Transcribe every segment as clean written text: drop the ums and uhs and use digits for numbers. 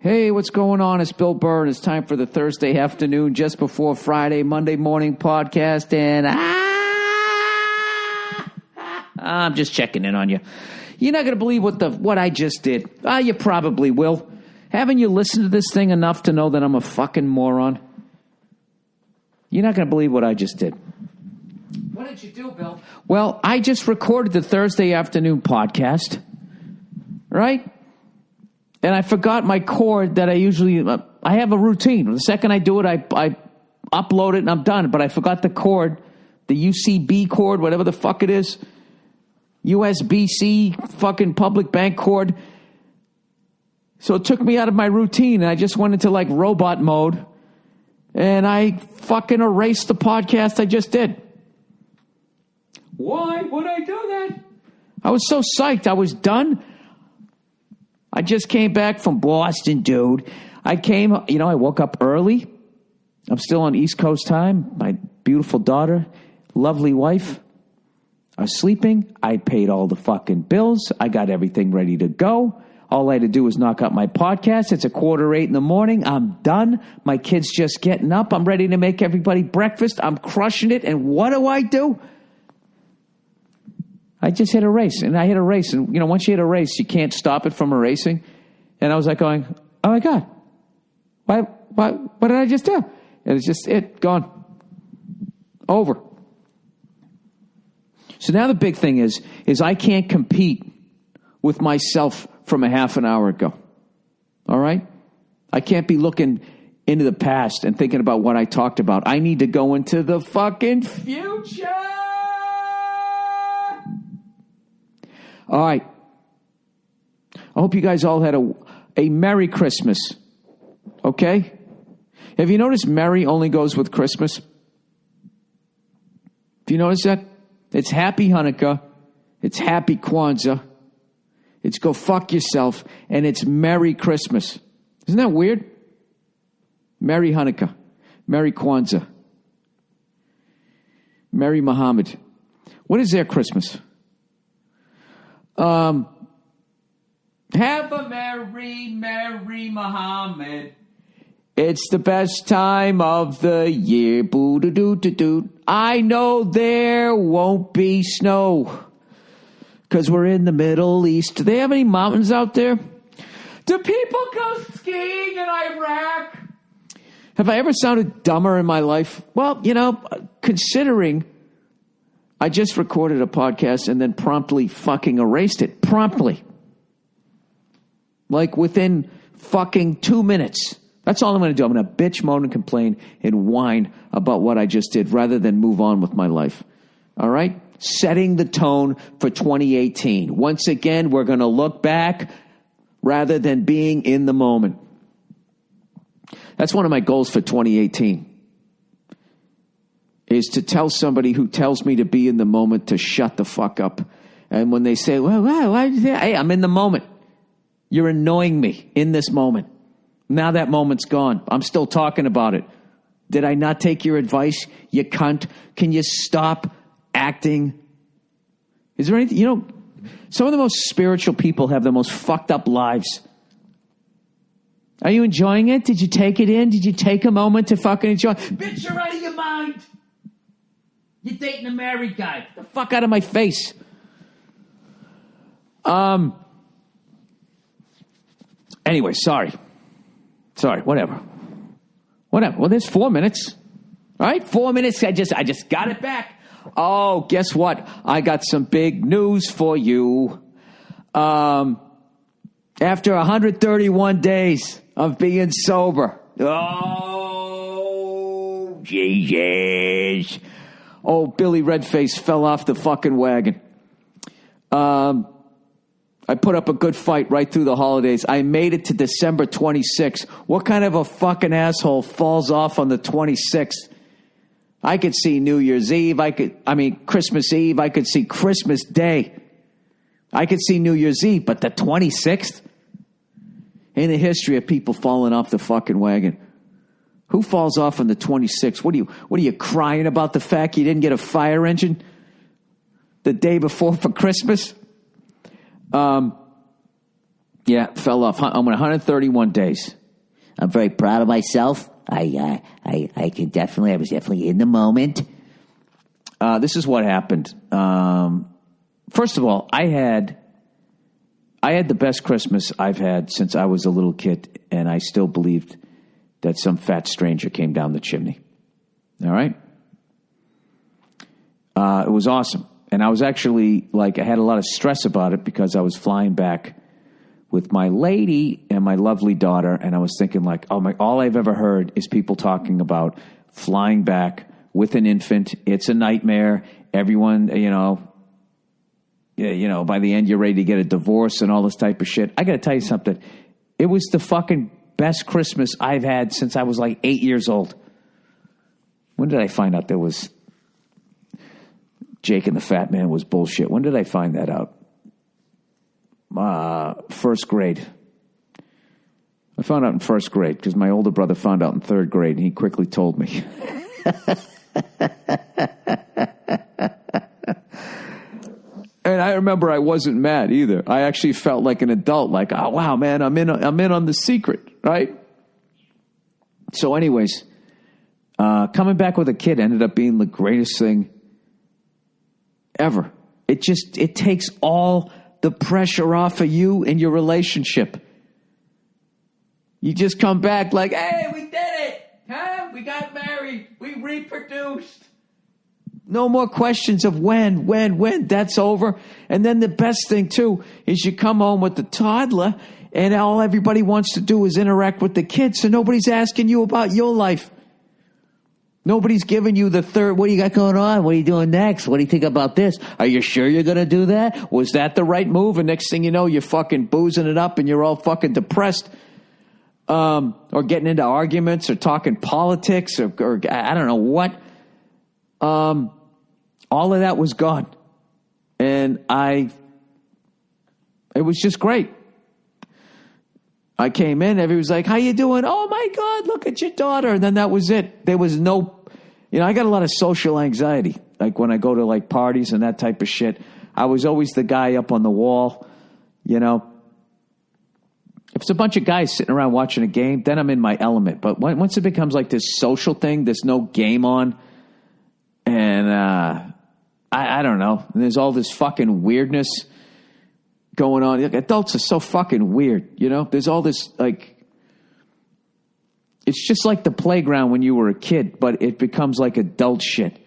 Hey, what's going on? It's Bill Burr, and it's time for the Thursday afternoon, just before Friday, Monday morning podcast, and I'm just checking in on you. You're not going to believe what I just did. You probably will. Haven't you listened to this thing enough to know that I'm a fucking moron? You're not going to believe what I just did. What did you do, Bill? Well, I just recorded the Thursday afternoon podcast, right? And I forgot my cord that I usually, I have a routine. The second I do it, I upload it and I'm done. But I forgot the cord, the UCB cord, whatever the fuck it is. USB-C fucking public bank cord. So it took me out of my routine and I just went into like robot mode. And I fucking erased the podcast I just did. Why would I do that? I was so psyched. I was done. I just came back from Boston, dude. I woke up early. I'm still on East Coast time. My beautiful daughter, lovely wife, are sleeping. I paid all the fucking bills. I got everything ready to go. All I had to do was knock out my podcast. It's 7:45 in the morning. I'm done. My kid's just getting up. I'm ready to make everybody breakfast. I'm crushing it. And what do? I just hit erase, and I hit erase. And, once you hit erase, you can't stop it from erasing. And I was like going, oh, my God, what did I just do? And it's just gone. Over. So now the big thing is I can't compete with myself from a half an hour ago. All right? I can't be looking into the past and thinking about what I talked about. I need to go into the fucking future. All right. I hope you guys all had a Merry Christmas. Okay? Have you noticed Merry only goes with Christmas? Have you noticed that? It's Happy Hanukkah. It's Happy Kwanzaa. It's Go Fuck Yourself. And it's Merry Christmas. Isn't that weird? Merry Hanukkah. Merry Kwanzaa. Merry Muhammad. What is their Christmas? Have a merry Muhammad. It's the best time of the year. Boo-doo-doo-doo-doo. I know there won't be snow because we're in the Middle East. Do they have any mountains out there? Do people go skiing in Iraq? Have I ever sounded dumber in my life? Well, considering I just recorded a podcast and then promptly fucking erased it. Promptly. Like within fucking 2 minutes. That's all I'm going to do. I'm going to bitch, moan, and complain and whine about what I just did rather than move on with my life. All right? Setting the tone for 2018. Once again, we're going to look back rather than being in the moment. That's one of my goals for 2018. Is to tell somebody who tells me to be in the moment to shut the fuck up. And when they say, hey, I'm in the moment. You're annoying me in this moment. Now that moment's gone. I'm still talking about it. Did I not take your advice, you cunt? Can you stop acting? Is there anything, some of the most spiritual people have the most fucked up lives. Are you enjoying it? Did you take it in? Did you take a moment to fucking enjoy? Bitch, you're out of your mind. You're dating a married guy. Get the fuck out of my face. Anyway, sorry, whatever. Well, there's 4 minutes. All right, 4 minutes. I just got it back. Oh, guess what? I got some big news for you. After 131 days of being sober. Oh, Jesus. Oh, Billy Redface fell off the fucking wagon. I put up a good fight right through the holidays. I made it to December 26th. What kind of a fucking asshole falls off on the 26th? I could see New Year's Eve. Christmas Eve. I could see Christmas Day. I could see New Year's Eve, but the 26th? In the history of people falling off the fucking wagon. Who falls off on the 26th? What are you crying about the fact you didn't get a fire engine the day before for Christmas? Yeah, fell off. I'm 131 days. I'm very proud of myself. I was definitely in the moment. This is what happened. First of all, I had the best Christmas I've had since I was a little kid, and I still believed that some fat stranger came down the chimney. All right? It was awesome. And I was actually, I had a lot of stress about it because I was flying back with my lady and my lovely daughter, and I was thinking, all I've ever heard is people talking about flying back with an infant. It's a nightmare. Everyone, by the end you're ready to get a divorce and all this type of shit. I got to tell you something. It was the fucking best Christmas I've had since I was 8 years old. When did I find out there was Jake and the Fat Man was bullshit? When did I find that out? First grade. I found out in first grade because my older brother found out in third grade, and he quickly told me. And I remember I wasn't mad either. I actually felt like an adult, oh wow, man, I'm in on the secret, right? So, anyways, coming back with a kid ended up being the greatest thing ever. It takes all the pressure off of you and your relationship. You just come back hey, we did it, huh? We got married, we reproduced. No more questions of when. That's over. And then the best thing, too, is you come home with the toddler, and all everybody wants to do is interact with the kids, so nobody's asking you about your life. Nobody's giving you the third, what do you got going on? What are you doing next? What do you think about this? Are you sure you're going to do that? Was that the right move? And next thing you know, you're fucking boozing it up, and you're all fucking depressed. Or getting into arguments or talking politics or I don't know what. All of that was gone. And it was just great. I came in, everybody was like, how you doing? Oh my God, look at your daughter. And then that was it. There was no, I got a lot of social anxiety. When I go to parties and that type of shit, I was always the guy up on the wall, If it's a bunch of guys sitting around watching a game, then I'm in my element. But once it becomes this social thing, there's no game on. And I don't know. And there's all this fucking weirdness going on. Adults are so fucking weird, There's all this, it's just like the playground when you were a kid, but it becomes adult shit.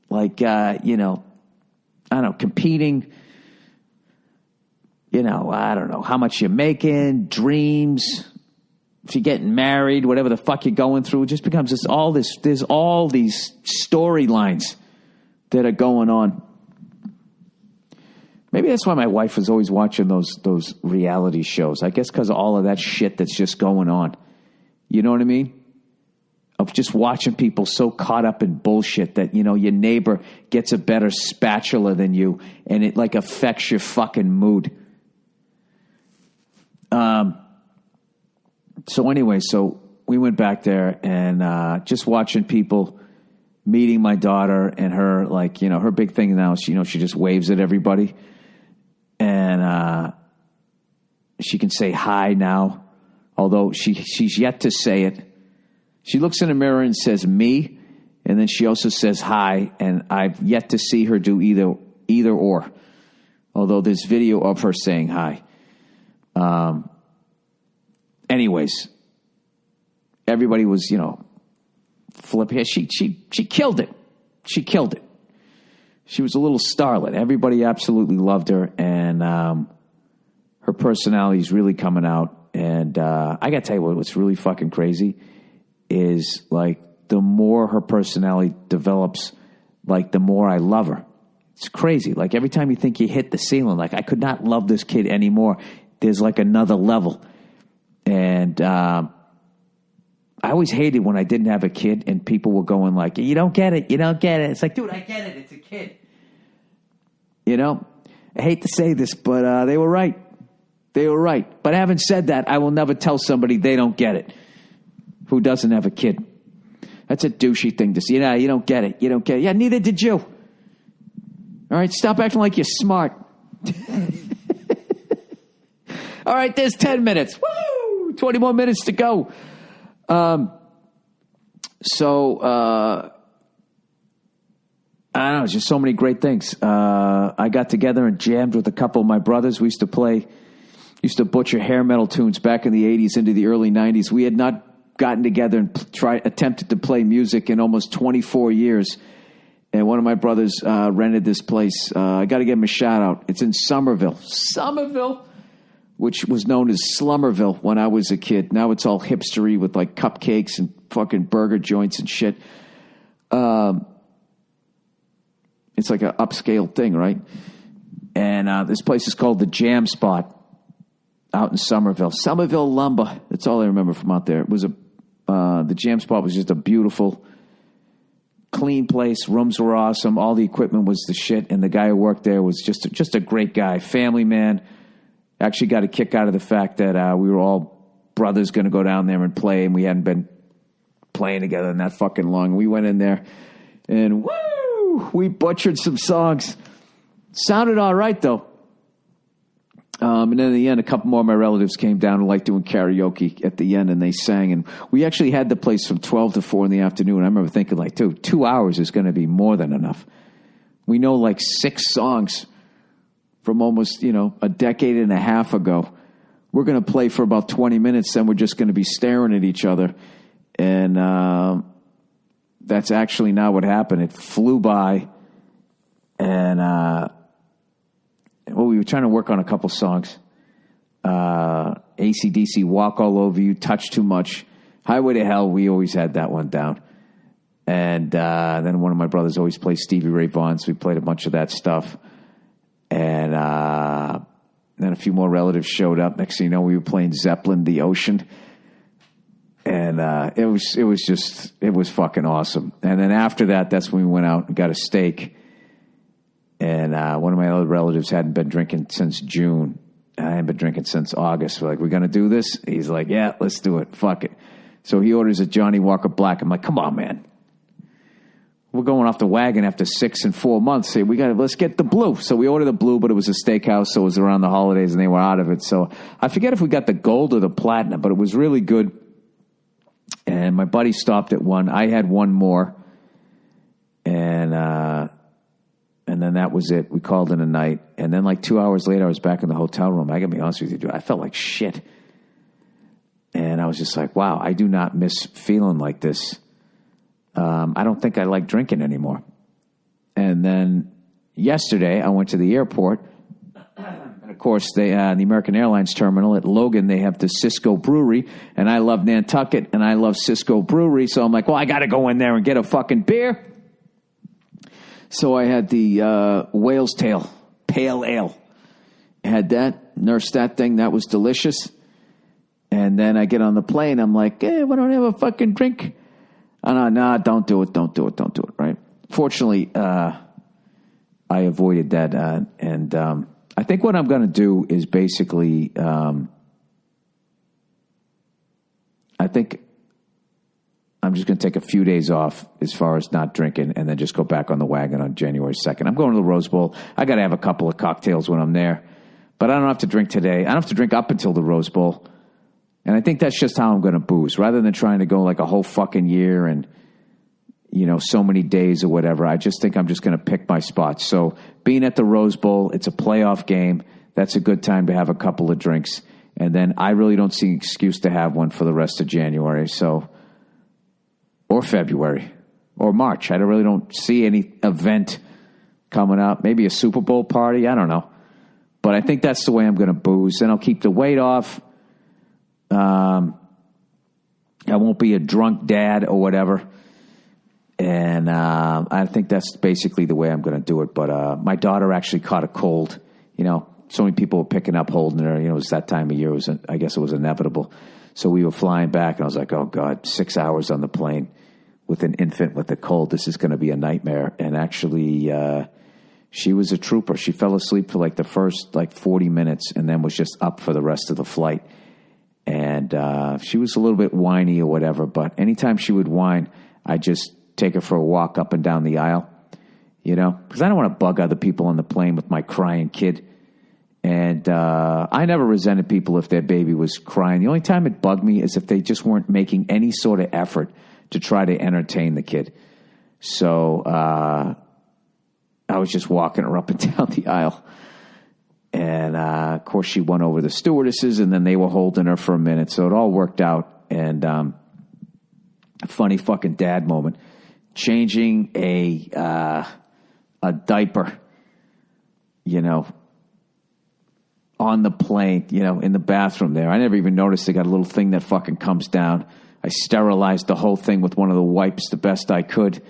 I don't know, competing. I don't know how much you're making, dreams. If you're getting married, whatever the fuck you're going through, it just becomes there's all these storylines that are going on. Maybe that's why my wife was always watching those reality shows. I guess because of all of that shit that's just going on. You know what I mean? Of just watching people so caught up in bullshit that, your neighbor gets a better spatula than you, and it affects your fucking mood. So anyway, we went back there and just watching people, meeting my daughter and her, her big thing now is, she just waves at everybody. And she can say hi now, although she's yet to say it. She looks in the mirror and says me, and then she also says hi, and I've yet to see her do either or, although there's video of her saying hi. Anyways, everybody was, flipping. She killed it. She killed it. She was a little starlet. Everybody absolutely loved her, and her personality is really coming out. And I got to tell you what's really fucking crazy is, the more her personality develops, the more I love her. It's crazy. Every time you think you hit the ceiling, I could not love this kid anymore. There's another level. And I always hated when I didn't have a kid and people were going you don't get it, you don't get it. It's dude, I get it, it's a kid. I hate to say this, but they were right. They were right. But having said that, I will never tell somebody they don't get it who doesn't have a kid. That's a douchey thing to say. You don't get it. You don't get it. Yeah, neither did you. All right, stop acting like you're smart. All right, there's 10 minutes. Woo! 20 more minutes to go. I don't know, it's just so many great things. I got together and jammed with a couple of my brothers. We used to butcher hair metal tunes back in the 80s into the early 90s. We had not gotten together and attempted to play music in almost 24 years. And one of my brothers rented this place. I got to give him a shout out. It's in Somerville, which was known as Slummerville when I was a kid. Now it's all hipstery with like cupcakes and fucking burger joints and shit. It's like an upscale thing, right? And this place is called the Jam Spot out in Somerville. Somerville Lumber. That's all I remember from out there. It was the Jam Spot was just a beautiful, clean place. Rooms were awesome. All the equipment was the shit. And the guy who worked there was just a great guy. Family man. Actually got a kick out of the fact that we were all brothers going to go down there and play. And we hadn't been playing together in that fucking long. We went in there and woo! We butchered some songs. Sounded all right, though. And then in the end, a couple more of my relatives came down and liked doing karaoke at the end, and they sang. And we actually had the place from 12 to 4 in the afternoon. I remember thinking, like, dude, 2 hours is going to be more than enough. We know, like, 6 songs from almost, a decade and a half ago. We're going to play for about 20 minutes, then we're just going to be staring at each other. And that's actually not what happened. It flew by. And, we were trying to work on a couple songs. AC/DC, Walk All Over You, Touch Too Much. Highway to Hell, we always had that one down. And then one of my brothers always plays Stevie Ray Vaughan, so we played a bunch of that stuff. And then a few more relatives showed up. Next thing you know, we were playing Zeppelin, The Ocean. And it was fucking awesome. And then after that, that's when we went out and got a steak. And one of my other relatives hadn't been drinking since June. I hadn't been drinking since August. We're like, we're going to do this? He's like, yeah, let's do it. Fuck it. So he orders a Johnny Walker Black. I'm like, come on, man. We're going off the wagon after 6 and 4 months. Hey, let's get the blue. So we ordered the blue, but it was a steakhouse, so it was around the holidays, and they were out of it. So I forget if we got the gold or the platinum, but it was really good. And my buddy stopped at one. I had one more. And then that was it. We called it a night. And then like 2 hours later, I was back in the hotel room. I got to be honest with you, dude. I felt like shit. And I was just like, wow, I do not miss feeling like this. I don't think I like drinking anymore. And then yesterday, I went to the airport. And of course, the American Airlines terminal at Logan, they have the Cisco Brewery. And I love Nantucket, and I love Cisco Brewery. So I'm like, well, I got to go in there and get a fucking beer. So I had the Whale's Tail Pale Ale. I had that, nursed that thing. That was delicious. And then I get on the plane. I'm like, hey, why don't I have a fucking drink? No, don't do it, right? Fortunately, I avoided that. And I think what I'm going to do is basically, I think I'm just going to take a few days off as far as not drinking and then just go back on the wagon on January 2nd. I'm going to the Rose Bowl. I got to have a couple of cocktails when I'm there. But I don't have to drink today. I don't have to drink up until the Rose Bowl. And I think that's just how I'm going to booze. Rather than trying to go like a whole fucking year and, so many days or whatever, I just think I'm just going to pick my spots. So being at the Rose Bowl, it's a playoff game. That's a good time to have a couple of drinks. And then I really don't see an excuse to have one for the rest of January. So, or February or March. I really don't see any event coming up. Maybe a Super Bowl party. I don't know. But I think that's the way I'm going to booze. And I'll keep the weight off. I won't be a drunk dad or whatever. And I think that's basically the way I'm going to do it. But my daughter actually caught a cold. So many people were picking up, holding her. It was that time of year. I guess it was inevitable. So we were flying back, and I was like, oh, God, 6 hours on the plane with an infant with a cold. This is going to be a nightmare. And actually, she was a trooper. She fell asleep for like the first 40 minutes and then was just up for the rest of the flight. And she was a little bit whiny or whatever, but anytime she would whine, I'd just take her for a walk up and down the aisle, because I don't want to bug other people on the plane with my crying kid. And I never resented people if their baby was crying. The only time it bugged me is if they just weren't making any sort of effort to try to entertain the kid. So I was just walking her up and down the aisle. And, of course, she won over the stewardesses, and then they were holding her for a minute. So it all worked out. And a funny fucking dad moment. Changing a diaper, on the plane, in the bathroom there. I never even noticed they got a little thing that fucking comes down. I sterilized the whole thing with one of the wipes the best I could.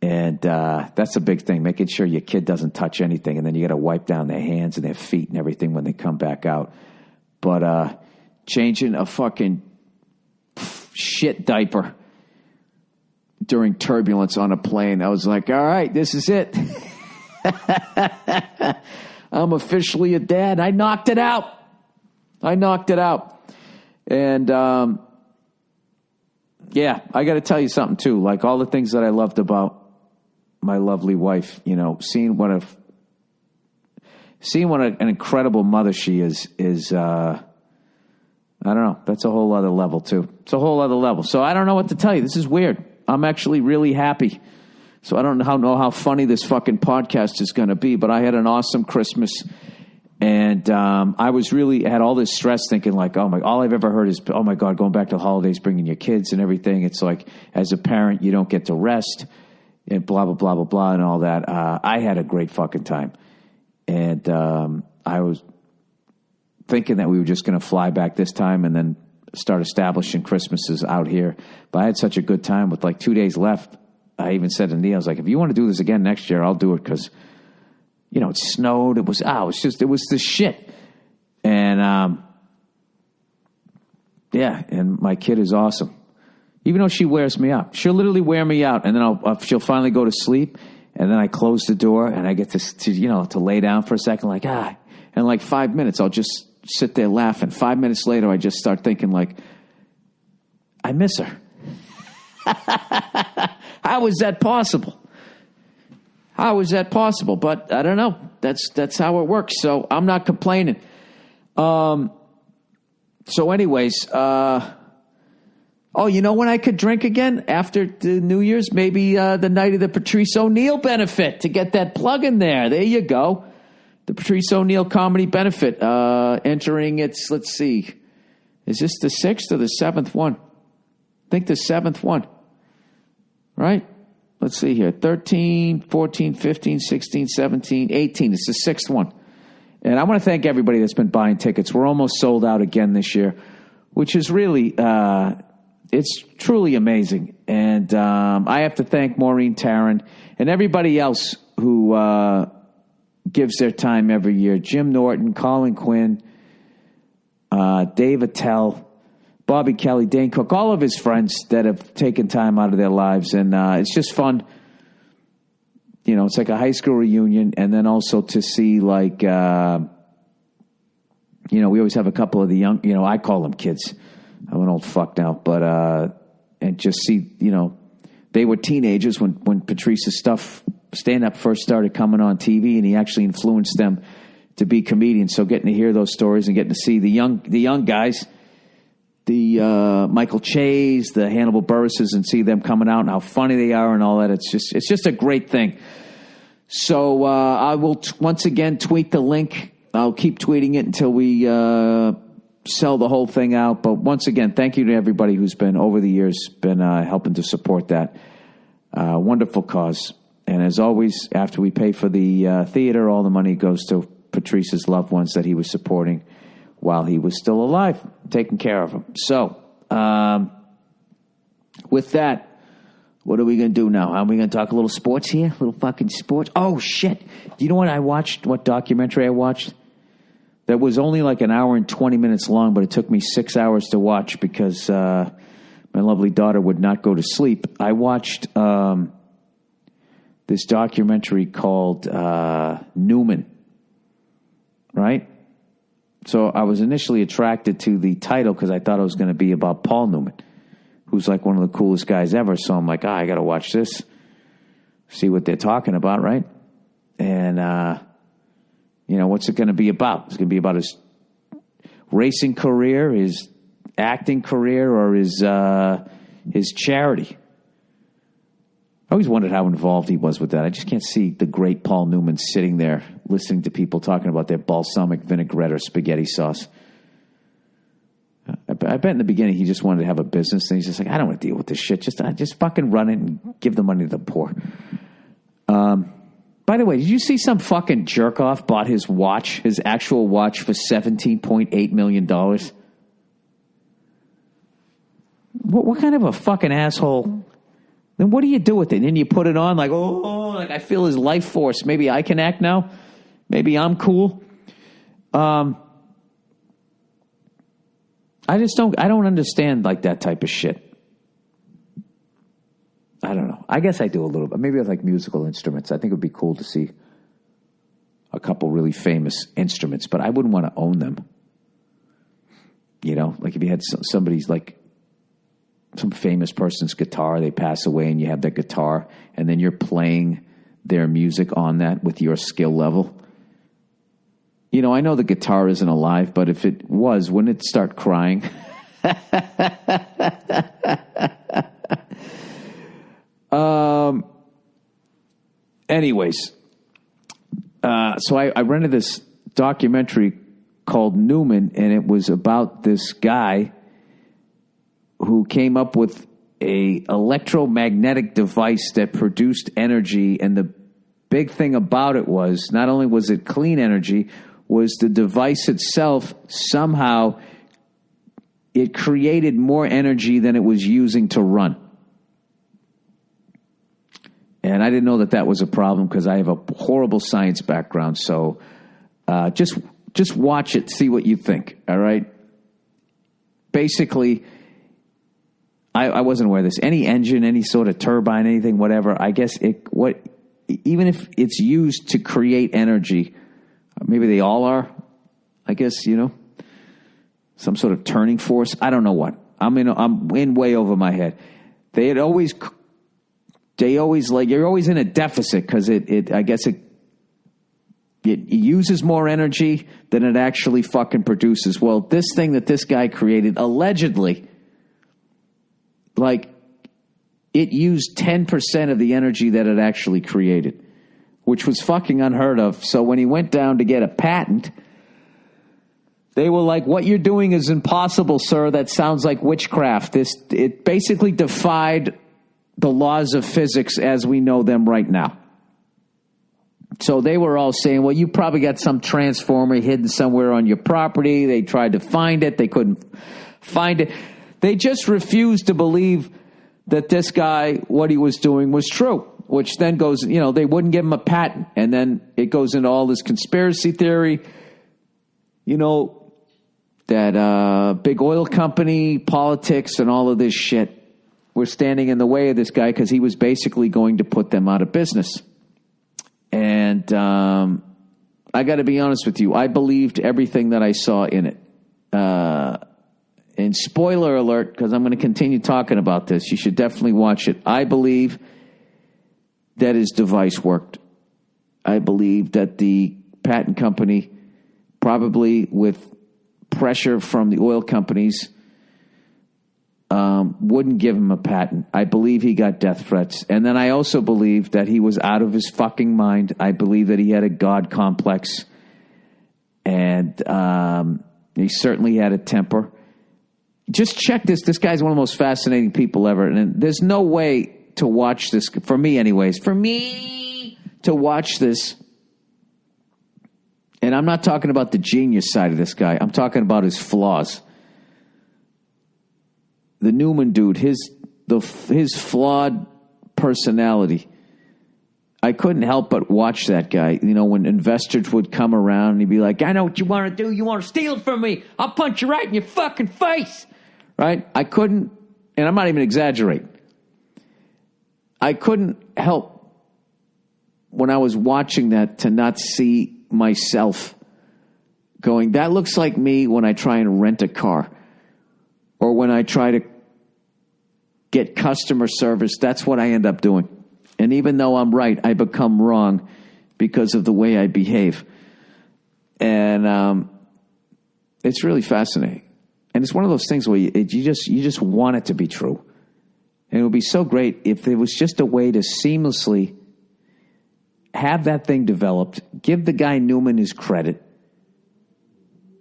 And that's a big thing, making sure your kid doesn't touch anything. And then you got to wipe down their hands and their feet and everything when they come back out. But changing a fucking shit diaper during turbulence on a plane, I was like, all right, this is it. I'm officially a dad. I knocked it out. And, yeah, I got to tell you something, too. Like, all the things that I loved about my lovely wife, seeing what an incredible mother she is I don't know. That's a whole other level, too. It's a whole other level. So I don't know what to tell you. This is weird. I'm actually really happy. So I don't know how funny this fucking podcast is going to be, but I had an awesome Christmas. And I was really had all this stress thinking like, all I've ever heard is, oh my God, going back to the holidays, bringing your kids and everything. It's like, as a parent, you don't get to rest and blah, blah, blah, blah, blah, and all that. I had a great fucking time. And I was thinking that we were just going to fly back this time and then start establishing Christmases out here. But I had such a good time with like 2 days left. I even said to Neil, I was like, if you want to do this again next year, I'll do it because, it snowed. It was the shit. And, yeah, and my kid is awesome. Even though she wears me out. She'll literally wear me out, and then she'll finally go to sleep, and then I close the door, and I get to lay down for a second, like, and like 5 minutes, I'll just sit there laughing. 5 minutes later, I just start thinking, like, I miss her. How is that possible? But I don't know. That's how it works. So I'm not complaining. So anyways, you know when I could drink again after the New Year's? Maybe the night of the Patrice O'Neill benefit, to get that plug in there. There you go. The Patrice O'Neill comedy benefit entering its, let's see, is this the 6th or the 7th one? I think the 7th one. Right? Let's see here. 13, 14, 15, 16, 17, 18. It's the 6th one. And I want to thank everybody that's been buying tickets. We're almost sold out again this year, which is really, it's truly amazing. And I have to thank Maureen Tarrant and everybody else who gives their time every year. Jim Norton, Colin Quinn, Dave Attell, Bobby Kelly, Dane Cook, all of his friends that have taken time out of their lives. And it's just fun. It's like a high school reunion. And then also to see, like, we always have a couple of the young, I call them kids. I'm an old fuck now. But, and just see, they were teenagers when Patrice's stand-up first started coming on TV, and he actually influenced them to be comedians. So getting to hear those stories and getting to see the young guys, the Michael Che's, the Hannibal Burris's, and see them coming out and how funny they are and all that. It's just a great thing. So I will once again tweet the link. I'll keep tweeting it until we sell the whole thing out. But once again, thank you to everybody who's been over the years been helping to support that wonderful cause. And as always, after we pay for the theater, all the money goes to Patrice's loved ones that he was supporting while he was still alive, taking care of them. So, with that, what are we going to do now? Are we going to talk a little sports here? A little fucking sports? Oh, shit. Do you know what I watched? What documentary I watched? That was only like an hour and 20 minutes long, but it took me 6 hours to watch because my lovely daughter would not go to sleep. I watched this documentary called Newman, right? So I was initially attracted to the title because I thought it was going to be about Paul Newman, who's like one of the coolest guys ever. So I'm like, I got to watch this, see what they're talking about, right? And You know, what's it going to be about? It's going to be about his racing career, his acting career, or his charity. I always wondered how involved he was with that. I just can't see the great Paul Newman sitting there listening to people talking about their balsamic vinaigrette or spaghetti sauce. I bet in the beginning he just wanted to have a business, and he's just like, I don't want to deal with this shit. Just fucking run it and give the money to the poor. By the way, did you see some fucking jerk off bought his watch, his actual watch, for $17.8 million? What kind of a fucking asshole? Then what do you do with it? And then you put it on like, like I feel his life force. Maybe I can act now. Maybe I'm cool. I don't understand like that type of shit. I don't know. I guess I do a little bit. Maybe I like musical instruments. I think it would be cool to see a couple really famous instruments, but I wouldn't want to own them. You know, like if you had somebody's like some famous person's guitar, they pass away and you have that guitar and then you're playing their music on that with your skill level. You know, I know the guitar isn't alive, but if it was, wouldn't it start crying? Anyways, so I rented this documentary called Newman, and it was about this guy who came up with a electromagnetic device that produced energy, and the big thing about it was not only was it clean energy, was the device itself somehow it created more energy than it was using to run. And I didn't know that was a problem because I have a horrible science background. So just watch it, see what you think, all right? Basically, I wasn't aware of this. Any engine, any sort of turbine, anything, whatever, I guess even if it's used to create energy, maybe they all are, I guess, you know, some sort of turning force. I don't know what. I'm in way over my head. They always like, you're always in a deficit because I guess it uses more energy than it actually fucking produces. Well, this thing that this guy created, allegedly, like, it used 10% of the energy that it actually created, which was fucking unheard of. So when he went down to get a patent, they were like, what you're doing is impossible, sir. That sounds like witchcraft. It basically defied the laws of physics as we know them right now. So they were all saying, well, you probably got some transformer hidden somewhere on your property. They tried to find it. They couldn't find it. They just refused to believe that this guy, what he was doing was true, which then goes, you know, they wouldn't give him a patent. And then it goes into all this conspiracy theory, you know, that big oil company, politics, and all of this shit were standing in the way of this guy because he was basically going to put them out of business. And I got to be honest with you, I believed everything that I saw in it. And spoiler alert, because I'm going to continue talking about this, you should definitely watch it. I believe that his device worked. I believe that the patent company, probably with pressure from the oil companies, wouldn't give him a patent. I believe he got death threats. And then I also believe that he was out of his fucking mind. I believe that he had a God complex. And he certainly had a temper. Just check this. This guy's one of the most fascinating people ever. And there's no way to watch this, for me anyways, to watch this. And I'm not talking about the genius side of this guy. I'm talking about his flaws. The Newman dude, his flawed personality. I couldn't help but watch that guy. You know, when investors would come around and he'd be like, I know what you want to do. You want to steal it from me. I'll punch you right in your fucking face. Right? I couldn't, and I'm not even exaggerating. I couldn't help when I was watching that to not see myself going, that looks like me when I try and rent a car. Or when I try to get customer service, that's what I end up doing. And even though I'm right, I become wrong because of the way I behave. And it's really fascinating. And it's one of those things where you just want it to be true. And it would be so great if there was just a way to seamlessly have that thing developed, give the guy Newman his credit.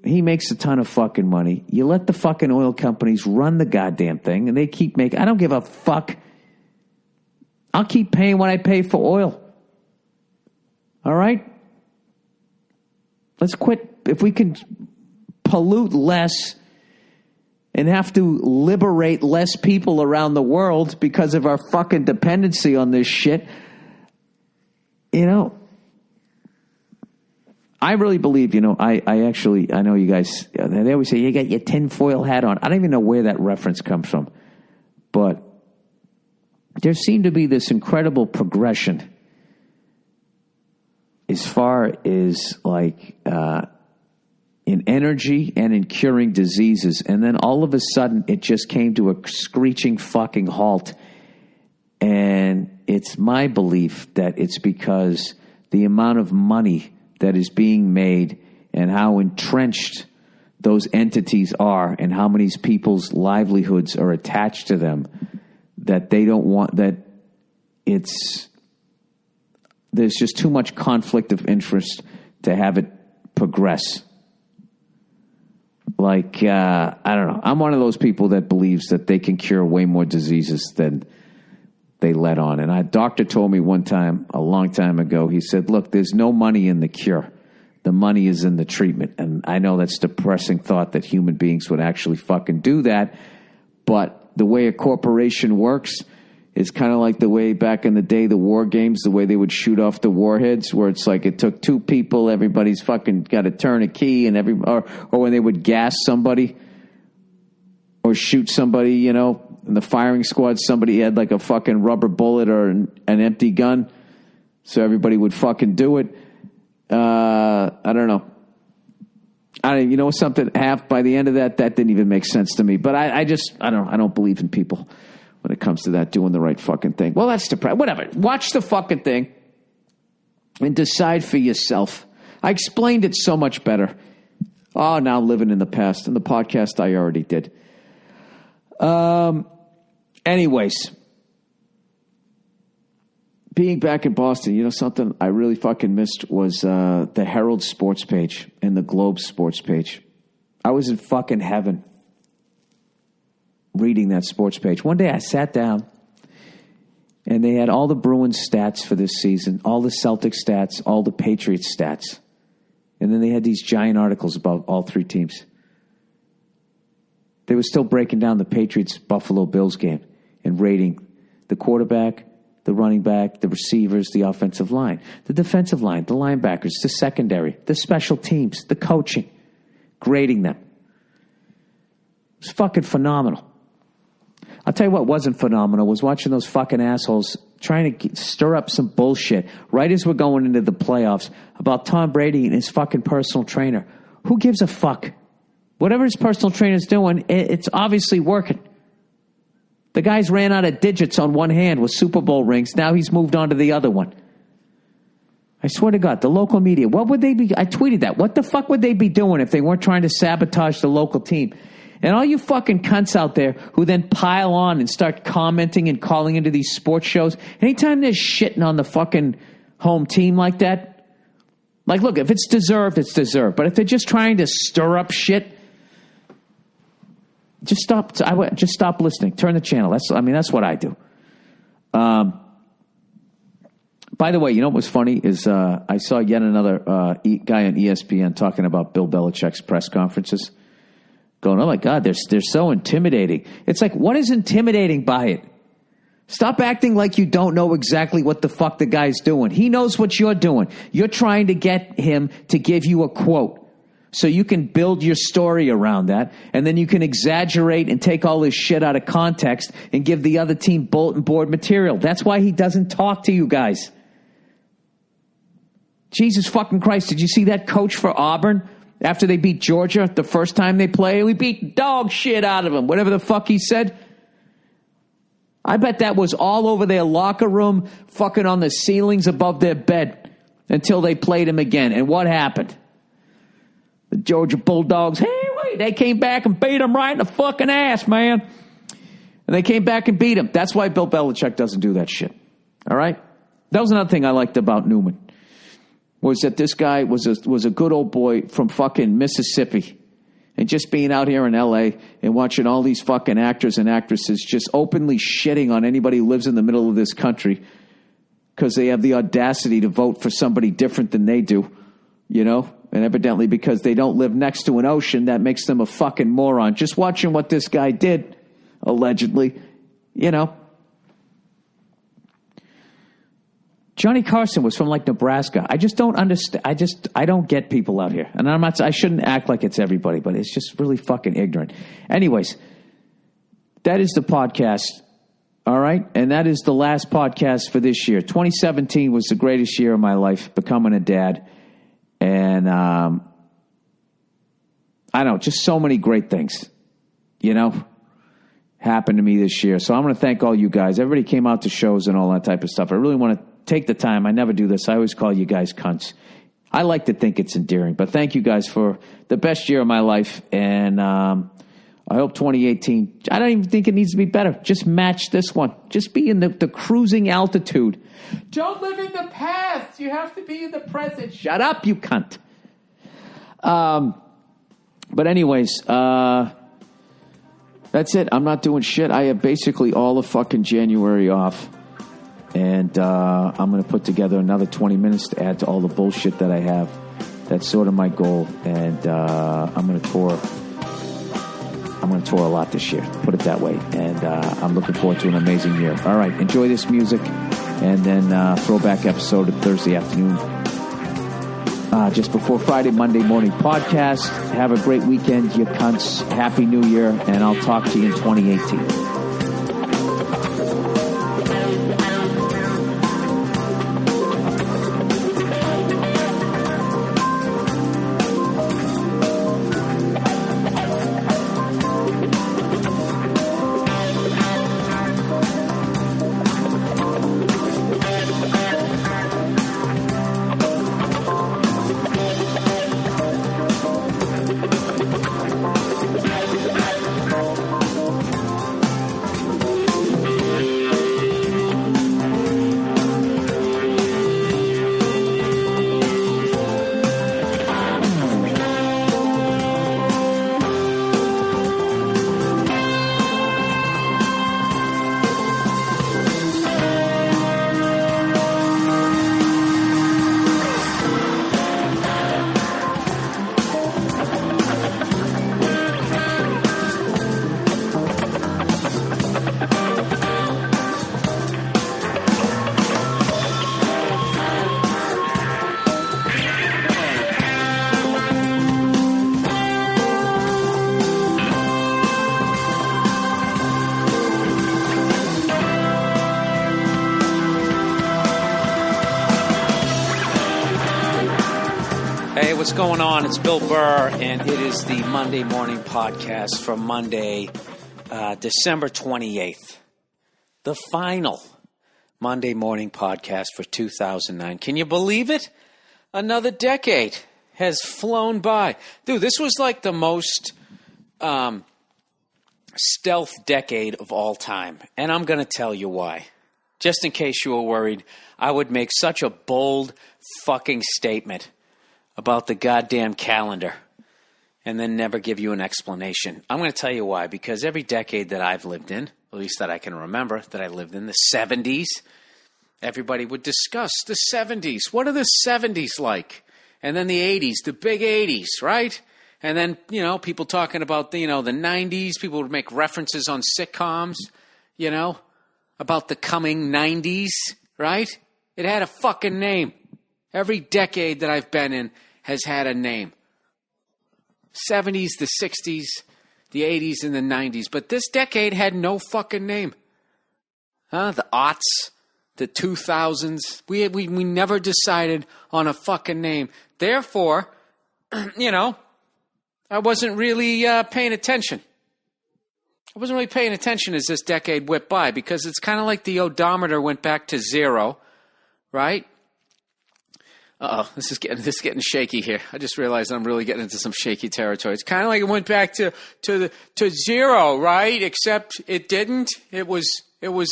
He makes a ton of fucking money. You let the fucking oil companies run the goddamn thing, and they keep making... I don't give a fuck. I'll keep paying what I pay for oil. All right? Let's quit. If we can pollute less and have to liberate less people around the world because of our fucking dependency on this shit, you know... I really believe, I know you guys, they always say, you got your tinfoil hat on. I don't even know where that reference comes from. But there seemed to be this incredible progression as far as in energy and in curing diseases. And then all of a sudden, it just came to a screeching fucking halt. And it's my belief that it's because the amount of money that is being made and how entrenched those entities are and how many people's livelihoods are attached to them, that they don't want that. There's just too much conflict of interest to have it progress. I don't know. I'm one of those people that believes that they can cure way more diseases than they let on. And a doctor told me one time, a long time ago, he said, look, there's no money in the cure. The money is in the treatment. And I know that's a depressing thought that human beings would actually fucking do that. But the way a corporation works is kind of like the way back in the day, the war games, the way they would shoot off the warheads, where it's like it took two people, everybody's fucking got to turn a key, and or when they would gas somebody or shoot somebody, in the firing squad, somebody had like a fucking rubber bullet or an empty gun. So everybody would fucking do it. I don't know. Something by the end of that didn't even make sense to me. But I don't believe in people when it comes to that, doing the right fucking thing. Well, that's depressing. Whatever. Watch the fucking thing and decide for yourself. I explained it so much better. Oh, now I'm living in the past. In the podcast, I already did. Anyways, being back in Boston, something I really fucking missed was the Herald sports page and the Globe sports page. I was in fucking heaven reading that sports page. One day I sat down and they had all the Bruins stats for this season, all the Celtics stats, all the Patriots stats. And then they had these giant articles about all three teams. They were still breaking down the Patriots-Buffalo Bills game and rating the quarterback, the running back, the receivers, the offensive line, the defensive line, the linebackers, the secondary, the special teams, the coaching, grading them. It was fucking phenomenal. I'll tell you what wasn't phenomenal was watching those fucking assholes trying to stir up some bullshit right as we're going into the playoffs about Tom Brady and his fucking personal trainer. Who gives a fuck? Whatever his personal trainer's doing, it's obviously working. The guy's ran out of digits on one hand with Super Bowl rings. Now he's moved on to the other one. I swear to God, the local media, what would they be? I tweeted that. What the fuck would they be doing if they weren't trying to sabotage the local team? And all you fucking cunts out there who then pile on and start commenting and calling into these sports shows, anytime they're shitting on the fucking home team like that, look, if it's deserved, it's deserved. But if they're just trying to stir up shit, just stop listening. Turn the channel. That's what I do. By the way, what was funny is I saw yet another guy on ESPN talking about Bill Belichick's press conferences, going, "Oh my God, they're so intimidating." It's like, what is intimidating by it? Stop acting like you don't know exactly what the fuck the guy's doing. He knows what you're doing. You're trying to get him to give you a quote, so you can build your story around that, and then you can exaggerate and take all this shit out of context and give the other team bulletin board material. That's why he doesn't talk to you guys. Jesus fucking Christ, did you see that coach for Auburn after they beat Georgia the first time they played? We beat dog shit out of them, whatever the fuck he said. I bet that was all over their locker room, fucking on the ceilings above their bed until they played him again. And what happened? The Georgia Bulldogs, hey, wait, they came back and beat them right in the fucking ass, man. And they came back and beat him. That's why Bill Belichick doesn't do that shit. All right? That was another thing I liked about Newman, was that this guy was a good old boy from fucking Mississippi. And just being out here in L.A. and watching all these fucking actors and actresses just openly shitting on anybody who lives in the middle of this country because they have the audacity to vote for somebody different than they do, you know? And evidently because they don't live next to an ocean, that makes them a fucking moron. Just watching what this guy did, allegedly, you know. Johnny Carson was from like Nebraska. I just don't understand. I don't get people out here. And I shouldn't act like it's everybody, but it's just really fucking ignorant. Anyways, that is the podcast. All right. And that is the last podcast for this year. 2017 was the greatest year of my life, becoming a dad. And, I don't know, just so many great things, you know, happened to me this year. So I'm going to thank all you guys. Everybody came out to shows and all that type of stuff. I really want to take the time. I never do this. I always call you guys cunts. I like to think it's endearing, but thank you guys for the best year of my life. And I hope 2018, I don't even think it needs to be better. Just match this one. Just be in the cruising altitude. Don't live in the past. You have to be in the present. Shut up, you cunt. But anyways, that's it. I'm not doing shit. I have basically all of fucking January off. And I'm going to put together another 20 minutes to add to all the bullshit that I have. That's sort of my goal. And I'm going to tour. I'm going to tour a lot this year, put it that way. And I'm looking forward to an amazing year. All right, enjoy this music. And then throwback episode of Thursday afternoon. Just before Friday, Monday morning podcast. Have a great weekend, you cunts. Happy New Year. And I'll talk to you in 2018. What's going on? It's Bill Burr, and it is the Monday morning podcast for Monday, December 28th. The final Monday morning podcast for 2009. Can you believe it? Another decade has flown by. Dude, this was like the most stealth decade of all time, and I'm going to tell you why. Just in case you were worried, I would make such a bold fucking statement about the goddamn calendar and then never give you an explanation. I'm going to tell you why. Because every decade that I've lived in, at least that I can remember, that I lived in, the 70s, everybody would discuss the 70s. What are the 70s like? And then the 80s, the big 80s, right? And then, you know, people talking about, the 90s. People would make references on sitcoms, about the coming 90s, right? It had a fucking name. Every decade that I've been in has had a name. 70s, the 60s, the 80s, and the 90s. But this decade had no fucking name. The aughts, the 2000s. We never decided on a fucking name. Therefore, I wasn't really paying attention. I wasn't really paying attention as this decade went by because it's kind of like the odometer went back to zero, right? This is getting shaky here. I just realized I'm really getting into some shaky territory. It's kind of like it went back to zero, right? Except it didn't. It was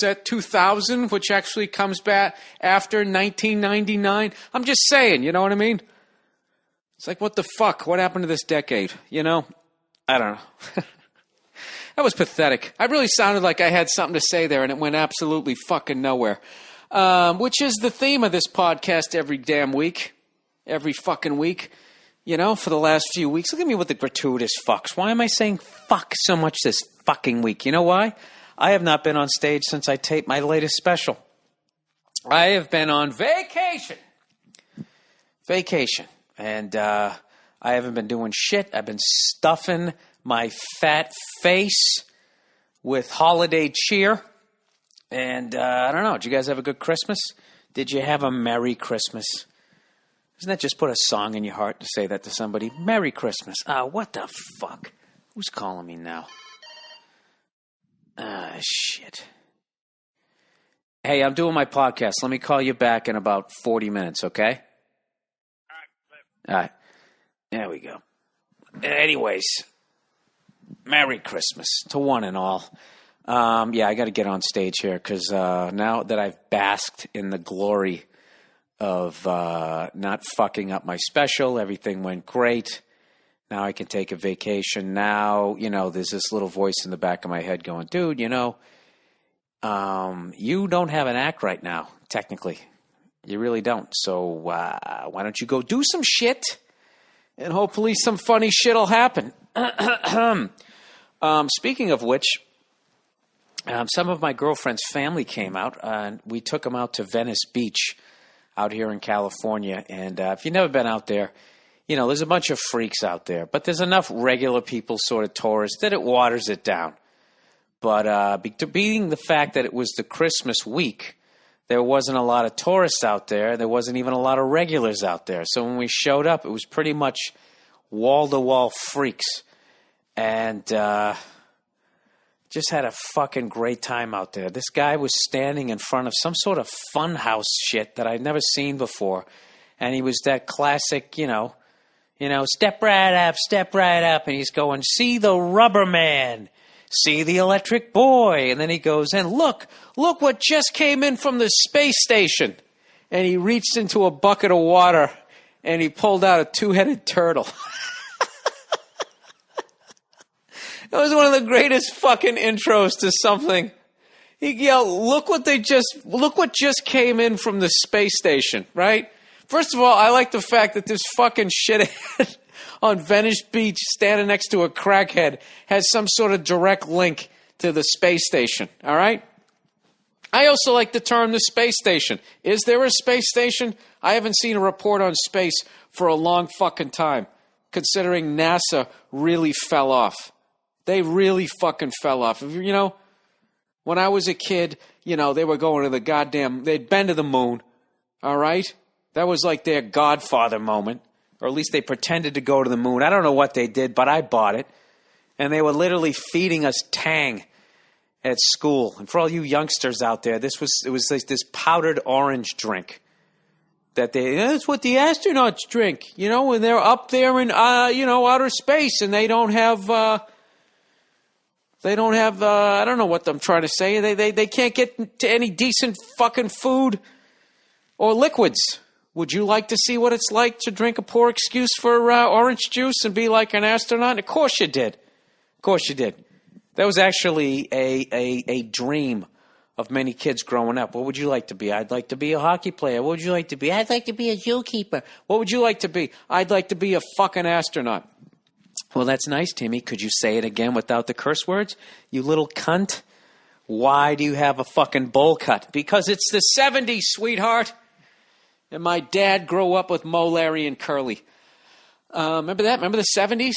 at 2000, which actually comes back after 1999. I'm just saying, you know what I mean? It's like, what the fuck? What happened to this decade? You know? I don't know. That was pathetic. I really sounded like I had something to say there, and it went absolutely fucking nowhere. Which is the theme of this podcast every damn week. Every fucking week. You know, for the last few weeks. Look at me with the gratuitous fucks. Why am I saying fuck so much this fucking week? You know why? I have not been on stage since I taped my latest special. I have been on vacation. And I haven't been doing shit. I've been stuffing my fat face with holiday cheer. And I don't know. Did you guys have a good Christmas? Did you have a Merry Christmas? Doesn't that just put a song in your heart to say that to somebody? Merry Christmas. What the fuck? Who's calling me now? Shit. Hey, I'm doing my podcast. Let me call you back in about 40 minutes, okay? All right. There we go. Anyways, Merry Christmas to one and all. Yeah, I got to get on stage here because now that I've basked in the glory of not fucking up my special, everything went great. Now I can take a vacation. Now, you know, there's this little voice in the back of my head going, dude, you know, you don't have an act right now, technically. You really don't. So why don't you go do some shit and hopefully some funny shit will happen. Speaking of which, some of my girlfriend's family came out, and we took them out to Venice Beach out here in California. And if you've never been out there, you know, there's a bunch of freaks out there. But there's enough regular people, sort of tourists, that it waters it down. But being the fact that it was the Christmas week, there wasn't a lot of tourists out there. There wasn't even a lot of regulars out there. So when we showed up, it was pretty much wall-to-wall freaks. And just had a fucking great time out there. This guy was standing in front of some sort of fun house shit that I'd never seen before. And he was that classic, you know, step right up. And he's going, see the rubber man, see the electric boy. And then he goes, and look what just came in from the space station. And he reached into a bucket of water and he pulled out a two-headed turtle. It was one of the greatest fucking intros to something. He yelled, look what just came in from the space station, right? First of all, I like the fact that this fucking shithead on Venice Beach standing next to a crackhead has some sort of direct link to the space station, all right? I also like the term the space station. Is there a space station? I haven't seen a report on space for a long fucking time, considering NASA really fell off. They really fucking fell off. You know, when I was a kid, you know, they were going to they'd been to the moon, all right? That was like their Godfather moment, or at least they pretended to go to the moon. I don't know what they did, but I bought it. And they were literally feeding us Tang at school. And for all you youngsters out there, it was like this powdered orange drink that's what the astronauts drink, you know, when they're up there in, outer space and they don't have, I don't know what I'm trying to say. They can't get to any decent fucking food or liquids. Would you like to see what it's like to drink a poor excuse for orange juice and be like an astronaut? Of course you did. Of course you did. That was actually a dream of many kids growing up. What would you like to be? I'd like to be a hockey player. What would you like to be? I'd like to be a zookeeper. What would you like to be? I'd like to be a fucking astronaut. Well, that's nice, Timmy. Could you say it again without the curse words? You little cunt. Why do you have a fucking bowl cut? Because it's the 70s, sweetheart. And my dad grew up with Mo, Larry, and Curly. Remember that? Remember the 70s?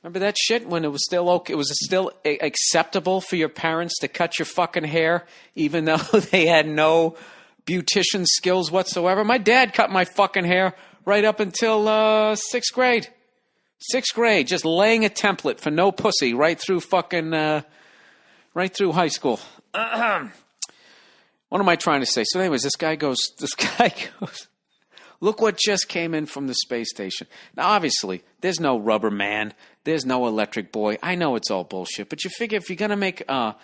Remember that shit when it was still okay? It was still acceptable for your parents to cut your fucking hair, even though they had no beautician skills whatsoever. My dad cut my fucking hair right up until sixth grade. Sixth grade, just laying a template for no pussy right through fucking, right through high school. What am I trying to say? So anyways, this guy goes, Look what just came in from the space station. Now, obviously, there's no rubber man. There's no electric boy. I know it's all bullshit, but you figure if you're going to make a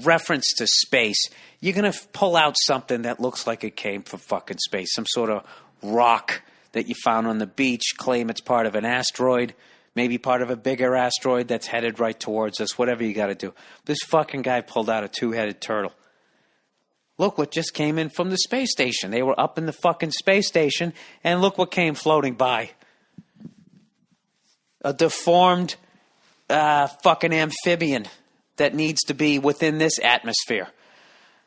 reference to space, you're going to pull out something that looks like it came from fucking space. Some sort of rock that you found on the beach, claim it's part of an asteroid, maybe part of a bigger asteroid that's headed right towards us, whatever you got to do. This fucking guy pulled out a two-headed turtle. Look what just came in from the space station. They were up in the fucking space station, and look what came floating by. A deformed fucking amphibian that needs to be within this atmosphere.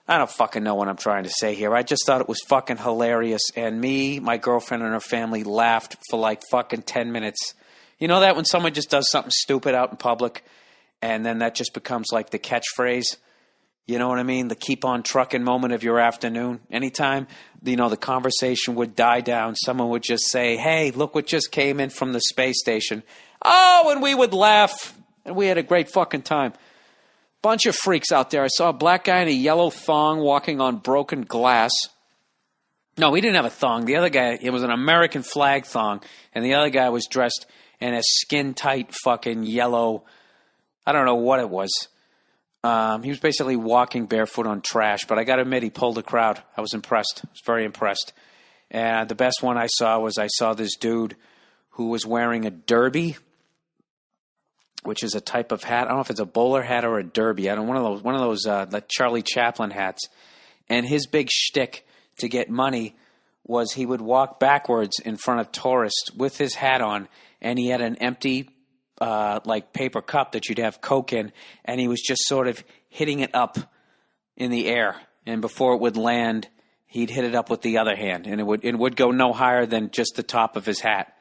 I don't fucking know what I'm trying to say here. I just thought it was fucking hilarious, and me, my girlfriend, and her family laughed for like fucking 10 minutes. You know that when someone just does something stupid out in public, and then that just becomes like the catchphrase? You know what I mean? The keep on trucking moment of your afternoon. Anytime, the conversation would die down, someone would just say, hey, look what just came in from the space station. Oh, and we would laugh, and we had a great fucking time. Bunch of freaks out there. I saw a black guy in a yellow thong walking on broken glass. No, he didn't have a thong. The other guy, it was an American flag thong, and the other guy was dressed in a skin-tight fucking yellow, I don't know what it was. He was basically walking barefoot on trash, but I got to admit, he pulled a crowd. I was impressed. I was very impressed. And the best one I saw was this dude who was wearing a derby, which is a type of hat. I don't know if it's a bowler hat or a derby. I don't one of those like Charlie Chaplin hats. And his big shtick to get money was he would walk backwards in front of tourists with his hat on, and he had an empty like paper cup that you'd have Coke in, and he was just sort of hitting it up in the air. And before it would land, he'd hit it up with the other hand, and it would go no higher than just the top of his hat.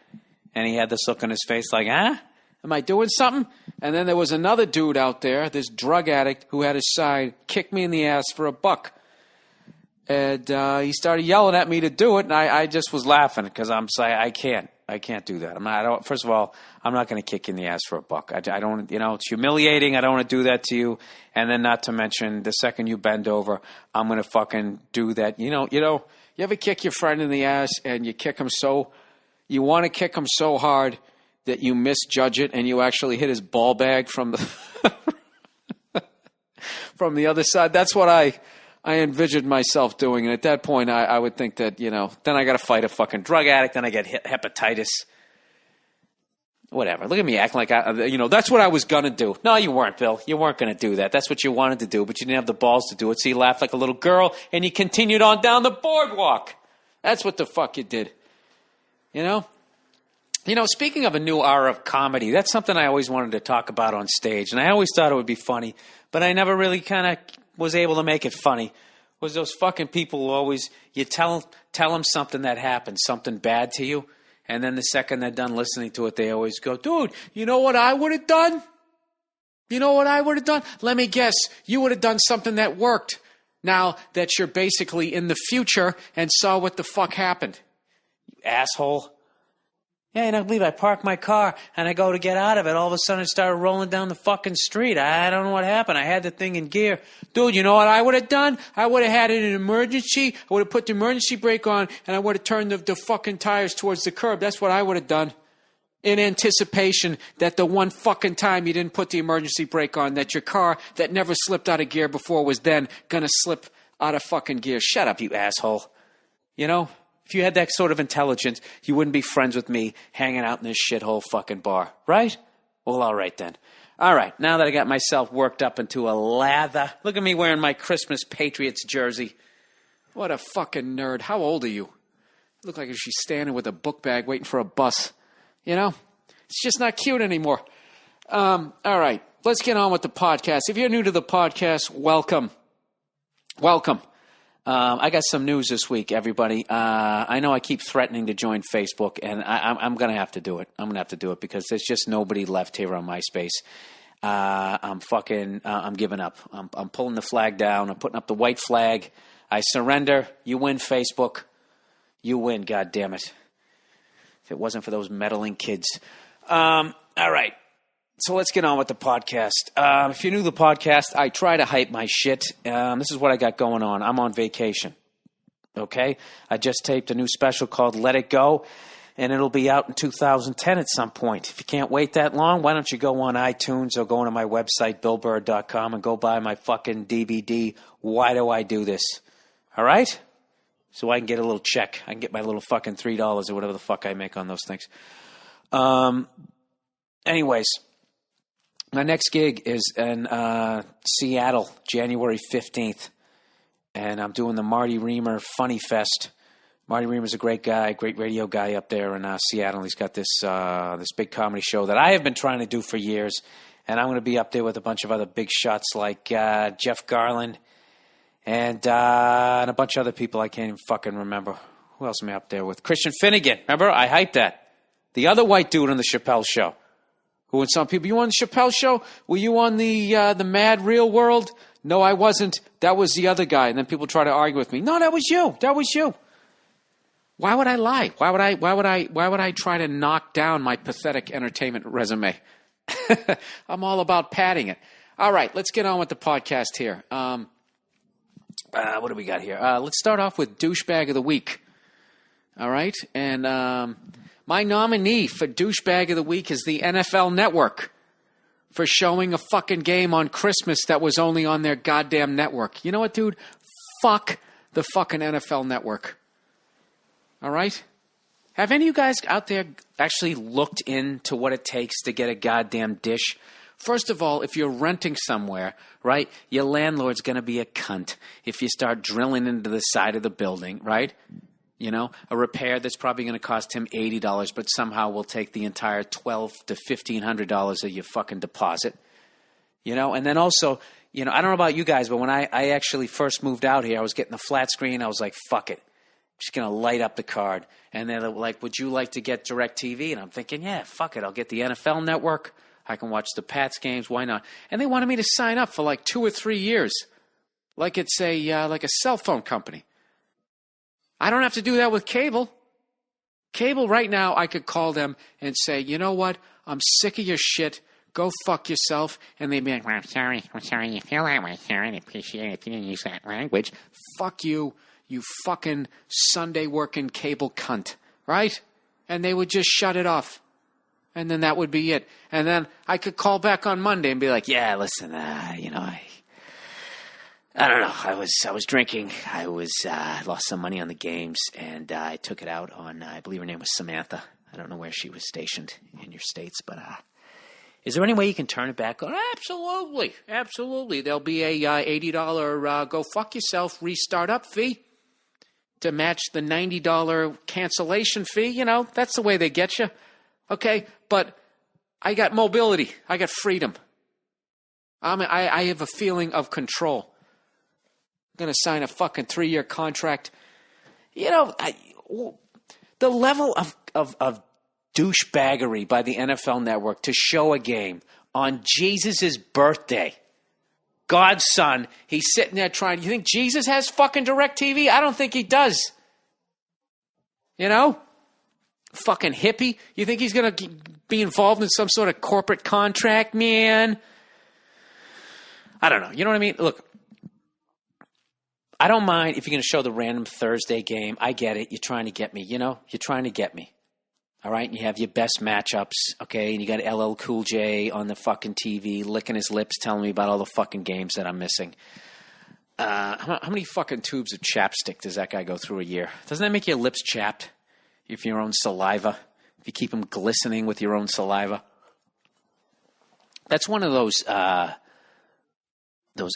And he had this look on his face like, huh? Am I doing something? And then there was another dude out there, this drug addict, who had his sign, kick me in the ass for $1. And he started yelling at me to do it, and I just was laughing because I'm saying, I can't do that. First of all, I'm not going to kick you in the ass for $1. I don't, it's humiliating. I don't want to do that to you. And then not to mention, the second you bend over, I'm going to fucking do that. You ever kick your friend in the ass and you want to kick him so hard that you misjudge it and you actually hit his ball bag from the other side? That's what I envisioned myself doing. And at that point, I would think that, then I got to fight a fucking drug addict. Then I get hepatitis. Whatever. Look at me acting like that's what I was going to do. No, you weren't, Bill. You weren't going to do that. That's what you wanted to do, but you didn't have the balls to do it. So you laughed like a little girl and you continued on down the boardwalk. That's what the fuck you did. Speaking of a new era of comedy, that's something I always wanted to talk about on stage. And I always thought it would be funny, but I never really kind of was able to make it funny. Was those fucking people who always, you tell them something that happened, something bad to you, and then the second they're done listening to it, they always go, dude, you know what I would have done? You know what I would have done? Let me guess, you would have done something that worked. Now that you're basically in the future and saw what the fuck happened. You asshole. Yeah, I believe I parked my car and I go to get out of it. All of a sudden it started rolling down the fucking street. I don't know what happened. I had the thing in gear. Dude, you know what I would have done? I would have had it in emergency. I would have put the emergency brake on and I would have turned the fucking tires towards the curb. That's what I would have done. In anticipation that the one fucking time you didn't put the emergency brake on, that your car that never slipped out of gear before was then going to slip out of fucking gear. Shut up, you asshole. If you had that sort of intelligence, you wouldn't be friends with me hanging out in this shithole fucking bar, right? Well, all right then. All right, now that I got myself worked up into a lather, look at me wearing my Christmas Patriots jersey. What a fucking nerd. How old are you? Look like she's standing with a book bag waiting for a bus. It's just not cute anymore. All right, let's get on with the podcast. If you're new to the podcast, welcome. Welcome. I got some news this week, everybody. I know I keep threatening to join Facebook, and I'm going to have to do it. I'm going to have to do it because there's just nobody left here on MySpace. I'm giving up. I'm pulling the flag down. I'm putting up the white flag. I surrender. You win, Facebook. You win, God damn it. If it wasn't for those meddling kids. All right. So let's get on with the podcast. If you're new to the podcast, I try to hype my shit. This is what I got going on. I'm on vacation. Okay? I just taped a new special called Let It Go, and it'll be out in 2010 at some point. If you can't wait that long, why don't you go on iTunes or go onto my website, BillBurr.com, and go buy my fucking DVD, Why Do I Do This? All right? So I can get a little check. I can get my little fucking $3 or whatever the fuck I make on those things. Anyways, my next gig is in Seattle, January 15th. And I'm doing the Marty Reamer Funny Fest. Marty Reamer's a great guy, great radio guy up there in Seattle. He's got this big comedy show that I have been trying to do for years. And I'm going to be up there with a bunch of other big shots like Jeff Garland and a bunch of other people I can't even fucking remember. Who else am I up there with? Christian Finnegan. Remember? I hyped that. The other white dude on the Chappelle Show. Who and some people, you on the Chappelle Show? Were you on the Mad Real World? No, I wasn't. That was the other guy. And then people try to argue with me. No, that was you. That was you. Why would I lie? Why would I try to knock down my pathetic entertainment resume? I'm all about padding it. All right, let's get on with the podcast here. What do we got here? Let's start off with Douchebag of the Week. All right? And my nominee for Douchebag of the Week is the NFL Network for showing a fucking game on Christmas that was only on their goddamn network. You know what, dude? Fuck the fucking NFL Network. All right? Have any of you guys out there actually looked into what it takes to get a goddamn dish? First of all, if you're renting somewhere, right, your landlord's going to be a cunt if you start drilling into the side of the building, right? You know, a repair that's probably going to cost him $80, but somehow will take the entire $1,200 to $1,500 of your fucking deposit. You know, and then also, you know, I don't know about you guys, but when I actually first moved out here, I was getting the flat screen. I was like, fuck it. I'm just going to light up the card. And they're like, would you like to get DirecTV? And I'm thinking, yeah, fuck it. I'll get the NFL Network. I can watch the Pats games. Why not? And they wanted me to sign up for like 2 or 3 years, like it's like a cell phone company. I don't have to do that with cable. Cable right now, I could call them and say, you know what? I'm sick of your shit. Go fuck yourself. And they'd be like, well, I'm sorry you feel that way, sir. I appreciate it if you didn't use that language. Fuck you, you fucking Sunday working cable cunt, right? And they would just shut it off. And then that would be it. And then I could call back on Monday and be like, yeah, listen, you know, I don't know. I was drinking. I lost some money on the games, and I took it out on, I believe her name was Samantha. I don't know where she was stationed in your states, but is there any way you can turn it back on? Absolutely. Absolutely. There'll be a $80 go fuck yourself restart up fee to match the $90 cancellation fee. You know, that's the way they get you. Okay, but I got mobility. I got freedom. I have a feeling of control. I'm going to sign a fucking 3-year contract. You know, the level of douchebaggery by the NFL Network to show a game on Jesus' birthday. God's son, he's sitting there trying. You think Jesus has fucking DirecTV? I don't think he does. You know? Fucking hippie. You think he's going to be involved in some sort of corporate contract, man? I don't know. You know what I mean? Look, I don't mind if you're going to show the random Thursday game. I get it. You're trying to get me. You know? You're trying to get me. All right? And you have your best matchups, okay? And you got LL Cool J on the fucking TV licking his lips telling me about all the fucking games that I'm missing. How many fucking tubes of chapstick does that guy go through a year? Doesn't that make your lips chapped? If your own saliva, if you keep them glistening with your own saliva. That's one of those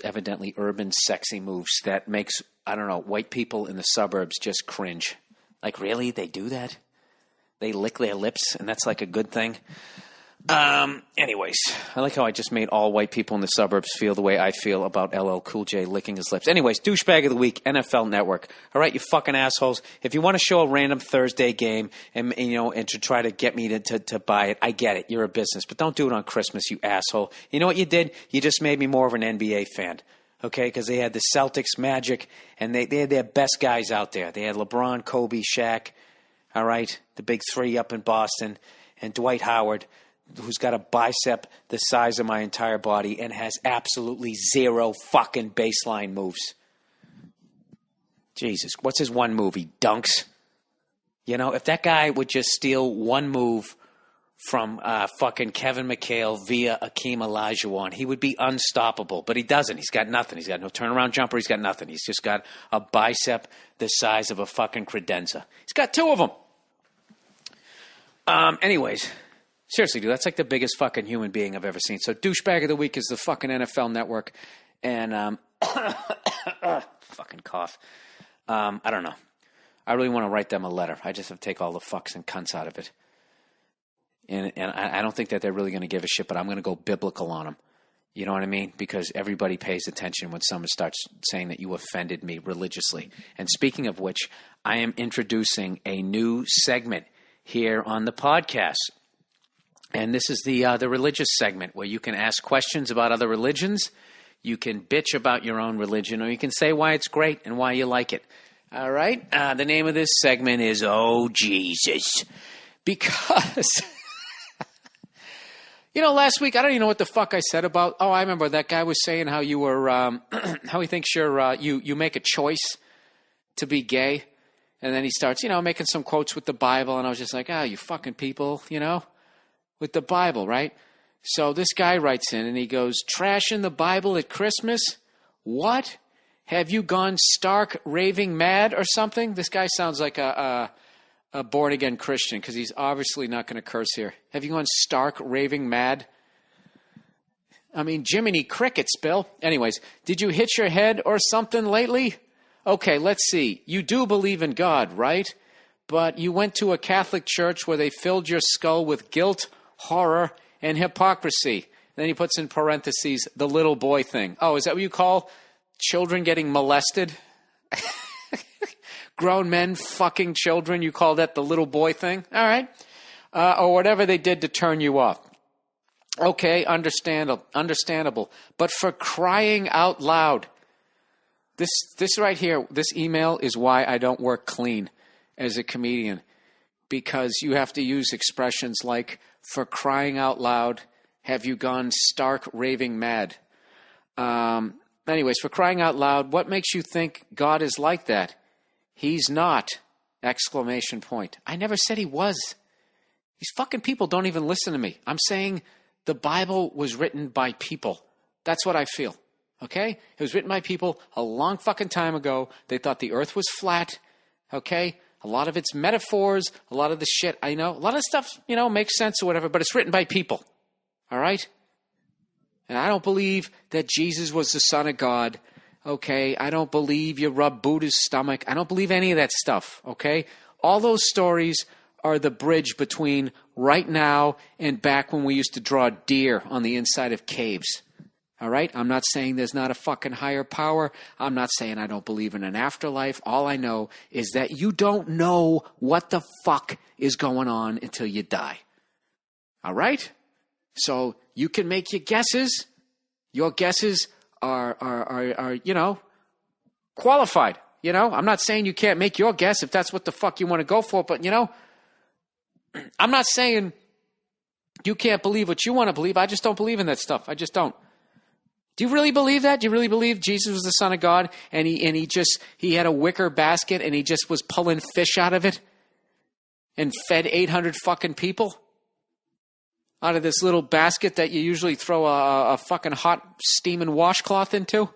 evidently urban sexy moves that makes, I don't know, white people in the suburbs just cringe. Like, really? They do that? They lick their lips and that's like a good thing? Anyways, I like how I just made all white people in the suburbs feel the way I feel about LL Cool J licking his lips. Anyways, douchebag of the week, NFL Network. All right, you fucking assholes. If you want to show a random Thursday game and you know, and to try to get me to buy it, I get it. You're a business, but don't do it on Christmas, you asshole. You know what you did? You just made me more of an NBA fan. Okay, because they had the Celtics, Magic, and they had their best guys out there. They had LeBron, Kobe, Shaq. All right, the big three up in Boston, and Dwight Howard, who's got a bicep the size of my entire body and has absolutely zero fucking baseline moves. Jesus, what's his one movie? Dunks. You know, if that guy would just steal one move from fucking Kevin McHale via Akeem Olajuwon, he would be unstoppable. But he doesn't. He's got nothing. He's got no turnaround jumper. He's got nothing. He's just got a bicep the size of a fucking credenza. He's got two of them. Anyways, seriously, dude, that's like the biggest fucking human being I've ever seen. So douchebag of the week is the fucking NFL Network. And fucking cough. I don't know. I really want to write them a letter. I just have to take all the fucks and cunts out of it. And I don't think that they're really going to give a shit, but I'm going to go biblical on them. You know what I mean? Because everybody pays attention when someone starts saying that you offended me religiously. And speaking of which, I am introducing a new segment here on the podcast. And this is the religious segment where you can ask questions about other religions. You can bitch about your own religion, or you can say why it's great and why you like it. All right? The name of this segment is Oh, Jesus. Because... You know, last week, I don't even know what the fuck I said about... Oh, I remember that guy was saying how you were... how he thinks you make a choice to be gay. And then he starts, making some quotes with the Bible. And I was just like, you fucking people, with the Bible, right? So this guy writes in and he goes, trashing the Bible at Christmas? What? Have you gone stark raving mad or something? This guy sounds like a born-again Christian, because he's obviously not going to curse here. Have you gone stark raving mad? I mean, Jiminy Crickets, Bill. Anyways, did you hit your head or something lately? Okay, let's see. You do believe in God, right? But you went to a Catholic church where they filled your skull with guilt, horror, and hypocrisy. Then he puts in parentheses, the little boy thing. Oh, is that what you call children getting molested? Grown men fucking children, you call that the little boy thing? All right. Or whatever they did to turn you off. Okay, understandable. But for crying out loud, this right here, this email is why I don't work clean as a comedian. Because you have to use expressions like, for crying out loud, have you gone stark raving mad? Anyways, for crying out loud, what makes you think God is like that? He's not! Exclamation point. I never said he was. These fucking people don't even listen to me. I'm saying the Bible was written by people. That's what I feel. Okay? It was written by people a long fucking time ago. They thought the earth was flat. Okay? A lot of it's metaphors. A lot of the shit, I know. A lot of stuff, makes sense or whatever, but it's written by people. All right? And I don't believe that Jesus was the Son of God. Okay, I don't believe you rub Buddha's stomach. I don't believe any of that stuff, okay? All those stories are the bridge between right now and back when we used to draw deer on the inside of caves, all right? I'm not saying there's not a fucking higher power. I'm not saying I don't believe in an afterlife. All I know is that you don't know what the fuck is going on until you die, all right? So you can make your guesses. Your guesses are qualified. I'm not saying you can't make your guess if that's what the fuck you want to go for, but I'm not saying you can't believe what you want to believe. I just don't believe in that stuff. I just don't. Do you really believe that? Do you really believe Jesus was the Son of God and he had a wicker basket and he just was pulling fish out of it and fed 800 fucking people out of this little basket that you usually throw a fucking hot steaming washcloth into?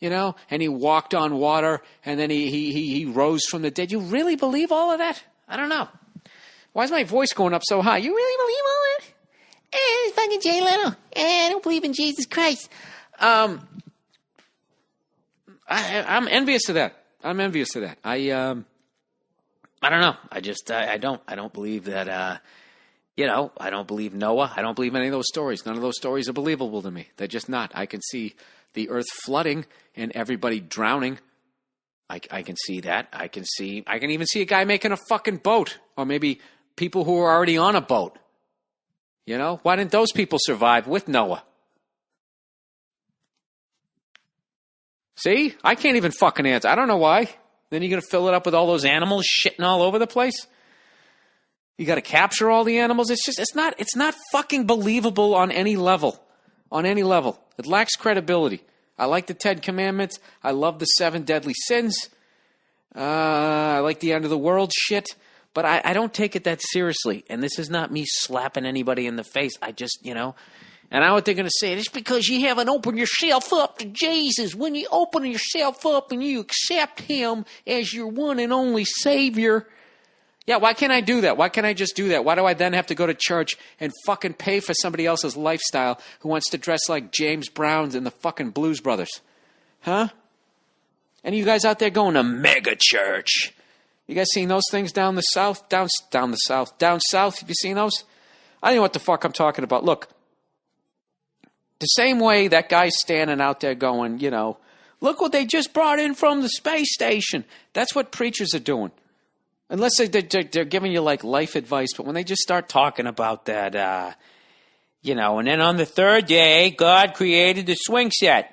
And he walked on water, and then he rose from the dead. You really believe all of that? I don't know. Why is my voice going up so high? You really believe all that? It's fucking Jay Leno. I don't believe in Jesus Christ. I'm envious of that. I don't know. I don't believe that, I don't believe Noah. I don't believe any of those stories. None of those stories are believable to me. They're just not. I can see the earth flooding and everybody drowning. I can see that. I can even see a guy making a fucking boat, or maybe people who are already on a boat. Why didn't those people survive with Noah? See? I can't even fucking answer. I don't know why. Then you're going to fill it up with all those animals shitting all over the place? You got to capture all the animals. It's not fucking believable on any level. It lacks credibility. I like the 10 Commandments. I love the 7 deadly sins. I like the end of the world shit. But I don't take it that seriously. And this is not me slapping anybody in the face. I just, and I know what they're going to say. It's because you haven't opened yourself up to Jesus. When you open yourself up and you accept him as your one and only Savior. Yeah, why can't I do that? Why can't I just do that? Why do I then have to go to church and fucking pay for somebody else's lifestyle who wants to dress like James Brown and the fucking Blues Brothers? Huh? And you guys out there going to mega church. You guys seen those things down the south? Down south? Have you seen those? I don't know what the fuck I'm talking about. Look, the same way that guy's standing out there going, look what they just brought in from the space station. That's what preachers are doing. Unless they're giving you like life advice, but when they just start talking about that, and then on the third day, God created the swing set.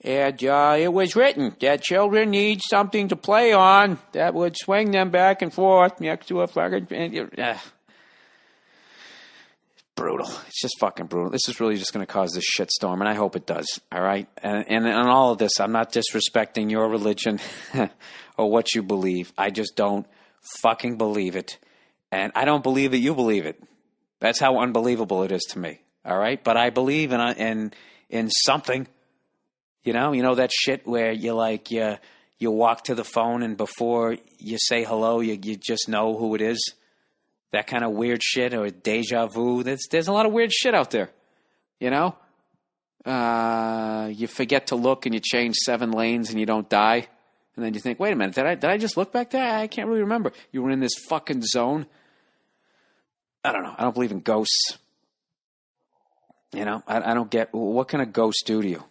And it was written that children need something to play on that would swing them back and forth next to a fucking... Brutal. It's just fucking brutal. This is really just going to cause this shitstorm, and I hope it does, all right? And on all of this, I'm not disrespecting your religion or what you believe. I just don't fucking believe it. And I don't believe that you believe it. That's how unbelievable it is to me, all right? But I believe in something. You know that shit where you walk to the phone and before you say hello, you just know who it is? That kind of weird shit, or deja vu. There's a lot of weird shit out there, You forget to look and you change 7 lanes and you don't die. And then you think, wait a minute, did I just look back there? I can't really remember. You were in this fucking zone. I don't know. I don't believe in ghosts. I don't get, what can a ghost do to you?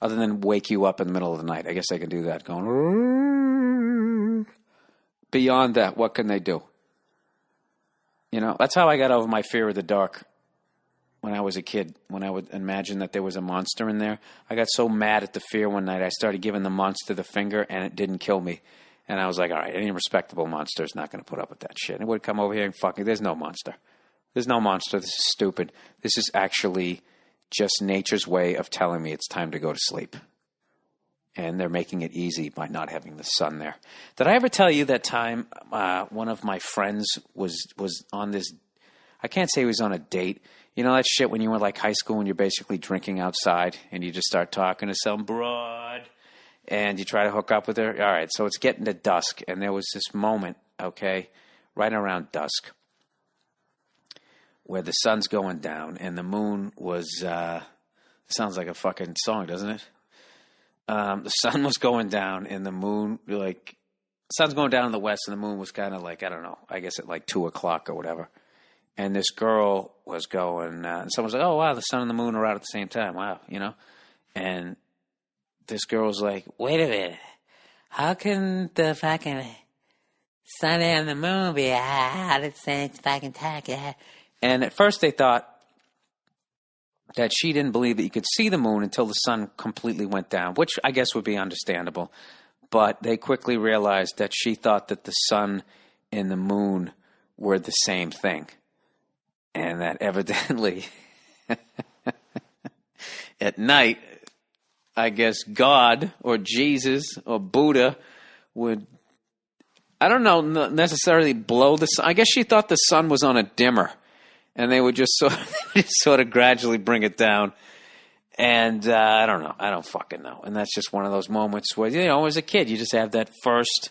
Other than wake you up in the middle of the night. I guess they can do that. Going, beyond that, what can they do? That's how I got over my fear of the dark when I was a kid. When I would imagine that there was a monster in there. I got so mad at the fear one night, I started giving the monster the finger, and it didn't kill me. And I was like, all right, any respectable monster is not going to put up with that shit. And it would come over here and fucking, there's no monster. There's no monster. This is stupid. This is actually just nature's way of telling me it's time to go to sleep. And they're making it easy by not having the sun there. Did I ever tell you that time one of my friends was on this, I can't say he was on a date. You know that shit when you were like high school and you're basically drinking outside and you just start talking to some broad and you try to hook up with her? All right, so it's getting to dusk and there was this moment, okay, right around dusk, where the sun's going down and the moon was, sounds like a fucking song, doesn't it? The sun was going down and the moon, the sun's going down in the west and the moon was kind of like, I don't know, I guess at like 2 o'clock or whatever. And this girl was going, and someone's like, oh, wow, the sun and the moon are out at the same time. Wow, And this girl was like, wait a minute. How can the fucking sun and the moon be out at the same fucking time? And at first they thought that she didn't believe that you could see the moon until the sun completely went down, which I guess would be understandable. But they quickly realized that she thought that the sun and the moon were the same thing. And that evidently at night, I guess God or Jesus or Buddha would, I don't know, necessarily blow the sun. I guess she thought the sun was on a dimmer. And they would just sort of gradually bring it down. And I don't know. I don't fucking know. And that's just one of those moments where, as a kid, you just have that first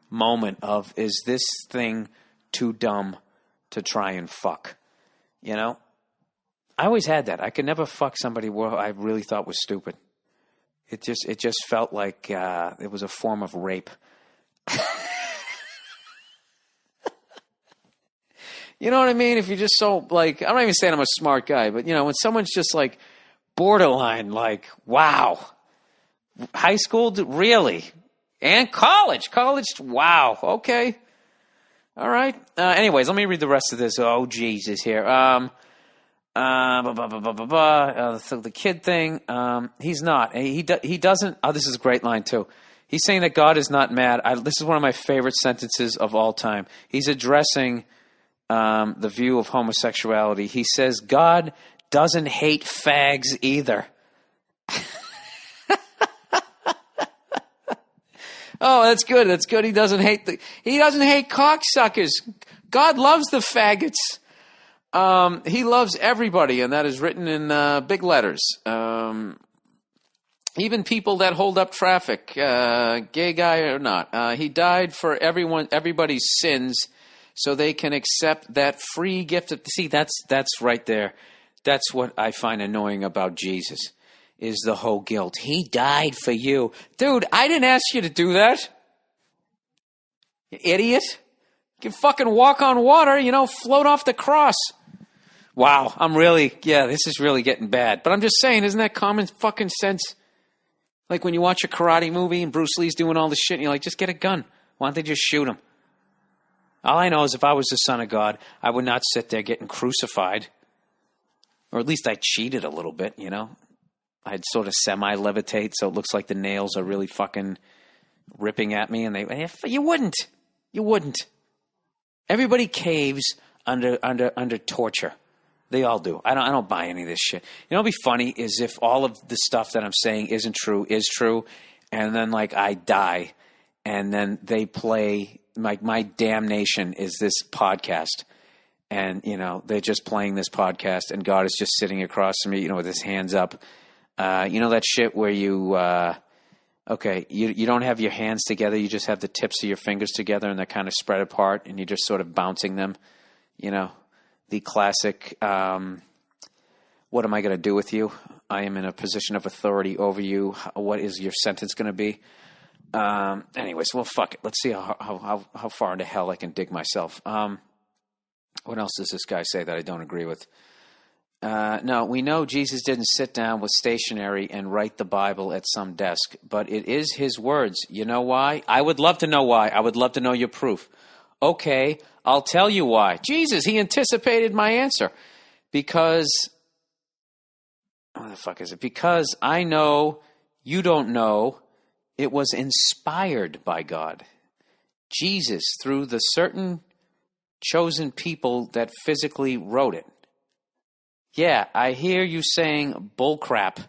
moment of, is this thing too dumb to try and fuck? I always had that. I could never fuck somebody who I really thought was stupid. It just felt like it was a form of rape. You know what I mean? If you're just so, I'm not even saying I'm a smart guy, but, when someone's just, borderline, wow. High school, really? And college, wow, okay. All right. Anyways, let me read the rest of this. Oh, Jesus, here. So the kid thing, he's not. He doesn't, this is a great line, too. He's saying that God is not mad. This is one of my favorite sentences of all time. He's addressing the view of homosexuality. He says, God doesn't hate fags either. Oh, that's good. That's good. He doesn't hate cocksuckers. God loves the faggots. He loves everybody, and that is written in big letters. Even people that hold up traffic, gay guy or not. He died for everybody's sins, so they can accept that free gift of. See, that's right there. That's what I find annoying about Jesus, is the whole guilt. He died for you. Dude, I didn't ask you to do that. You idiot. You can fucking walk on water, float off the cross. Wow, this is really getting bad. But I'm just saying, isn't that common fucking sense? Like when you watch a karate movie and Bruce Lee's doing all this shit and you're like, just get a gun. Why don't they just shoot him? All I know is if I was the son of God, I would not sit there getting crucified. Or at least I cheated a little bit, I'd sort of semi-levitate so it looks like the nails are really fucking ripping at me. And you wouldn't. Everybody caves under torture. They all do. I don't buy any of this shit. What'd be funny is if all of the stuff that I'm saying isn't true, is true, and then I die, and then they play my damnation is this podcast, and they're just playing this podcast, and God is just sitting across from me, with his hands up. That shit where you you don't have your hands together, you just have the tips of your fingers together, and they're kind of spread apart, and you're just sort of bouncing them, The classic, what am I going to do with you? I am in a position of authority over you. What is your sentence going to be? Anyways, well, fuck it. Let's see how far into hell I can dig myself. What else does this guy say that I don't agree with? No, we know Jesus didn't sit down with stationery and write the Bible at some desk, but it is his words. You know why? I would love to know why. I would love to know your proof. Okay, I'll tell you why. Jesus, he anticipated my answer. Because, what the fuck is it? Because I know you don't know it was inspired by God. Jesus, through the certain chosen people that physically wrote it. Yeah, I hear you saying bullcrap.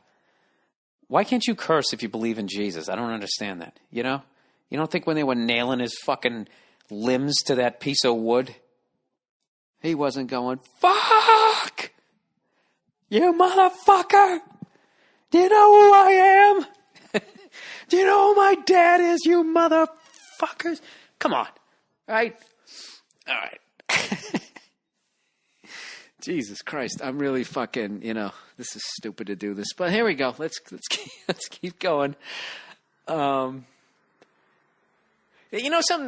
Why can't you curse if you believe in Jesus? I don't understand that, You don't think when they were nailing his fucking limbs to that piece of wood, he wasn't going, fuck! You motherfucker! Do you know who I am? Do you know who my dad is, you motherfuckers? Come on, right? All right. Jesus Christ, I'm really fucking, this is stupid to do this, but here we go. Let's keep going. Something,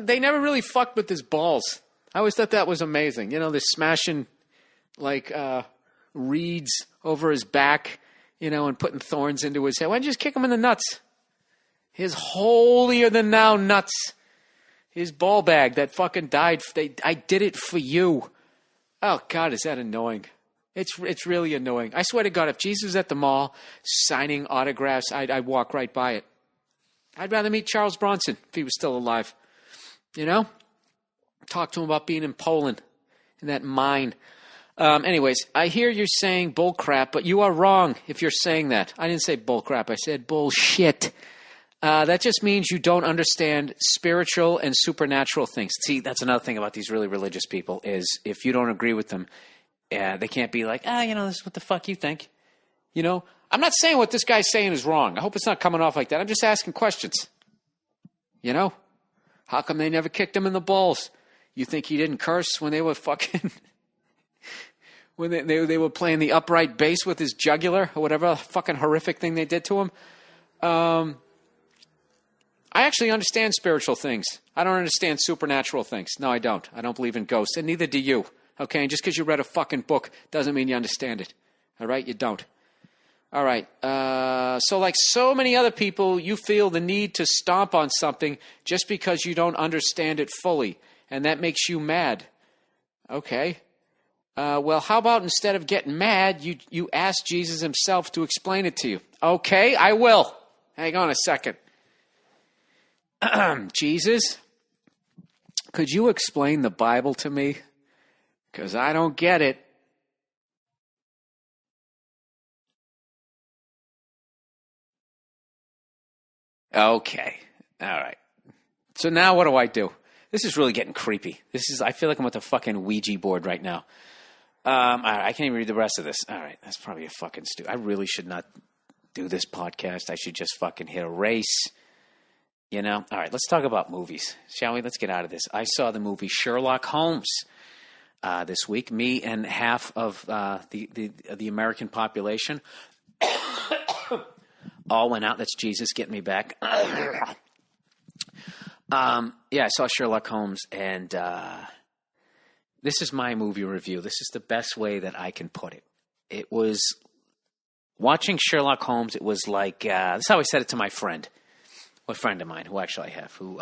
they never really fucked with his balls. I always thought that was amazing. They're smashing reeds over his back, and putting thorns into his head. Why don't you just kick him in the nuts? His holier than thou nuts. His ball bag that fucking died. I did it for you. Oh, God, is that annoying? It's really annoying. I swear to God, if Jesus was at the mall signing autographs, I'd walk right by it. I'd rather meet Charles Bronson if he was still alive. Talk to him about being in Poland, in that mine. Anyways, I hear you're saying bullcrap, but you are wrong if you're saying that. I didn't say bullcrap. I said bullshit. That just means you don't understand spiritual and supernatural things. See, that's another thing about these really religious people is if you don't agree with them, they can't be like, this is what the fuck you think. I'm not saying what this guy's saying is wrong. I hope it's not coming off like that. I'm just asking questions. How come they never kicked him in the balls? You think he didn't curse when they were fucking... when they were playing the upright bass with his jugular or whatever fucking horrific thing they did to him? I actually understand spiritual things. I don't understand supernatural things. No, I don't. I don't believe in ghosts, and neither do you. Okay? And just because you read a fucking book doesn't mean you understand it. All right? You don't. All right. So like so many other people, you feel the need to stomp on something just because you don't understand it fully, and that makes you mad. Okay. Well, how about instead of getting mad, you ask Jesus himself to explain it to you? Okay, I will. Hang on a second. Jesus, could you explain the Bible to me? Because I don't get it. Okay. All right. So now what do? This is really getting creepy. I feel like I'm with a fucking Ouija board right now. All right, I can't even read the rest of this. All right, that's probably a fucking stupid. I really should not do this podcast. I should just fucking hit erase. You know? All right, let's talk about movies, shall we? Let's get out of this. I saw the movie Sherlock Holmes this week. Me and half of the American population all went out. That's Jesus getting me back. Yeah, I saw Sherlock Holmes, and this is my movie review. This is the best way that I can put it. It was watching Sherlock Holmes. It was like this is how I said it to my friend, a friend of mine who actually I have, who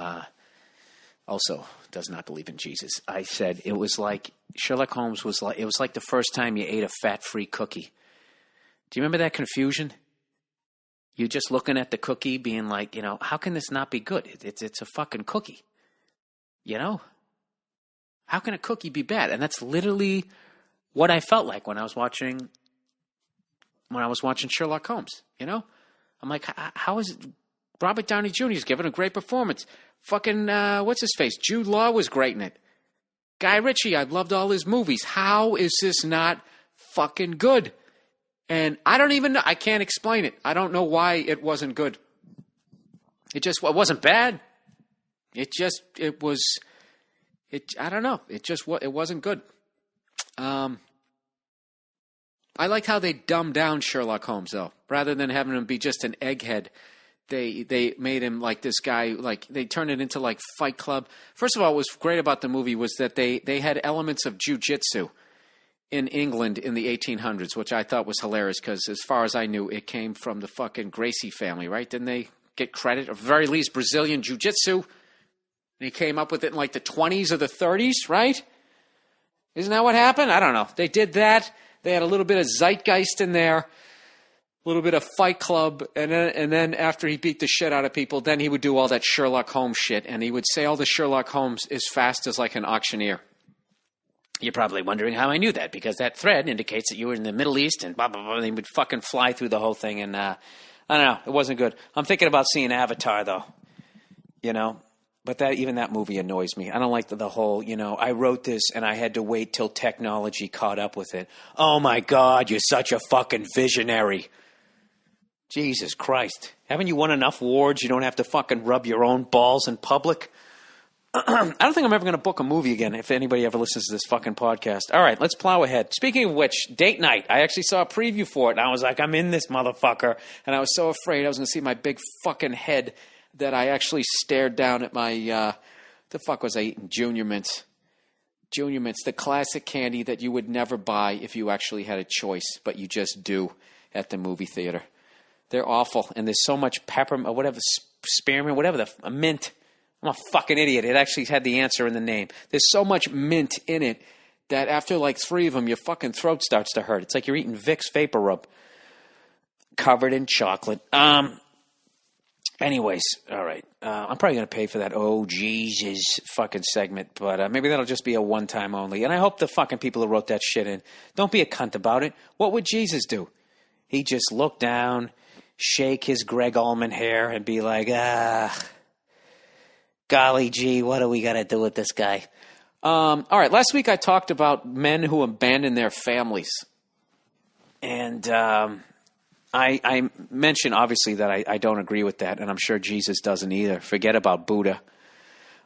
also does not believe in Jesus. I said it was like Sherlock Holmes was like, it was like the first time you ate a fat-free cookie. Do you remember that confusion? You're just looking at the cookie being like, you know, how can this not be good? It's a fucking cookie. You know? How can a cookie be bad? And that's literally what I felt like when I was watching Sherlock Holmes, you know? I'm like, how is it? Robert Downey Jr. is giving a great performance. Fucking, what's his face? Jude Law was great in it. Guy Ritchie, I loved all his movies. How is this not fucking good? And I don't even know. I can't explain it. I don't know why it wasn't good. It wasn't bad. I don't know. It wasn't good. I liked how they dumbed down Sherlock Holmes, though. Rather than having him be just an egghead, they made him like this guy, like they turned it into like Fight Club. First of all, what was great about the movie was that they had elements of jiu-jitsu in England in the 1800s, which I thought was hilarious because as far as I knew, it came from the fucking Gracie family, right? Didn't they get credit? Or at the very least, Brazilian jiu-jitsu. And he came up with it in like the 20s or the 30s, right? Isn't that what happened? I don't know. They did that. They had a little bit of zeitgeist in there, a little bit of Fight Club, and then after he beat the shit out of people, then he would do all that Sherlock Holmes shit, and he would say all the Sherlock Holmes as fast as like an auctioneer. You're probably wondering how I knew that, because that thread indicates that you were in the Middle East and blah, blah, blah. And he would fucking fly through the whole thing. And I don't know. It wasn't good. I'm thinking about seeing Avatar, though. You know? But even that movie annoys me. I don't like the whole, you know, I wrote this and I had to wait till technology caught up with it. Oh, my God, you're such a fucking visionary. Jesus Christ. Haven't you won enough awards? You don't have to fucking rub your own balls in public? I don't think I'm ever going to book a movie again if anybody ever listens to this fucking podcast. All right, let's plow ahead. Speaking of which, date night. I actually saw a preview for it, and I was like, I'm in this motherfucker. And I was so afraid I was going to see my big fucking head that I actually stared down at my, the fuck was I eating? Junior Mints. Junior Mints, the classic candy that you would never buy if you actually had a choice, but you just do at the movie theater. They're awful, and there's so much peppermint, or whatever, spearmint, whatever, mint. I'm a fucking idiot. It actually had the answer in the name. There's so much mint in it that after like 3 of them, your fucking throat starts to hurt. It's like you're eating Vicks Vapor Rub covered in chocolate. Anyways, all right. I'm probably going to pay for that oh Jesus fucking segment, but maybe that'll just be a one-time only. And I hope the fucking people who wrote that shit in don't be a cunt about it. What would Jesus do? He'd just look down, shake his Greg Allman hair, and be like, golly gee, what do we got to do with this guy? All right, last week I talked about men who abandon their families. And I mentioned, obviously, that I don't agree with that, and I'm sure Jesus doesn't either. Forget about Buddha.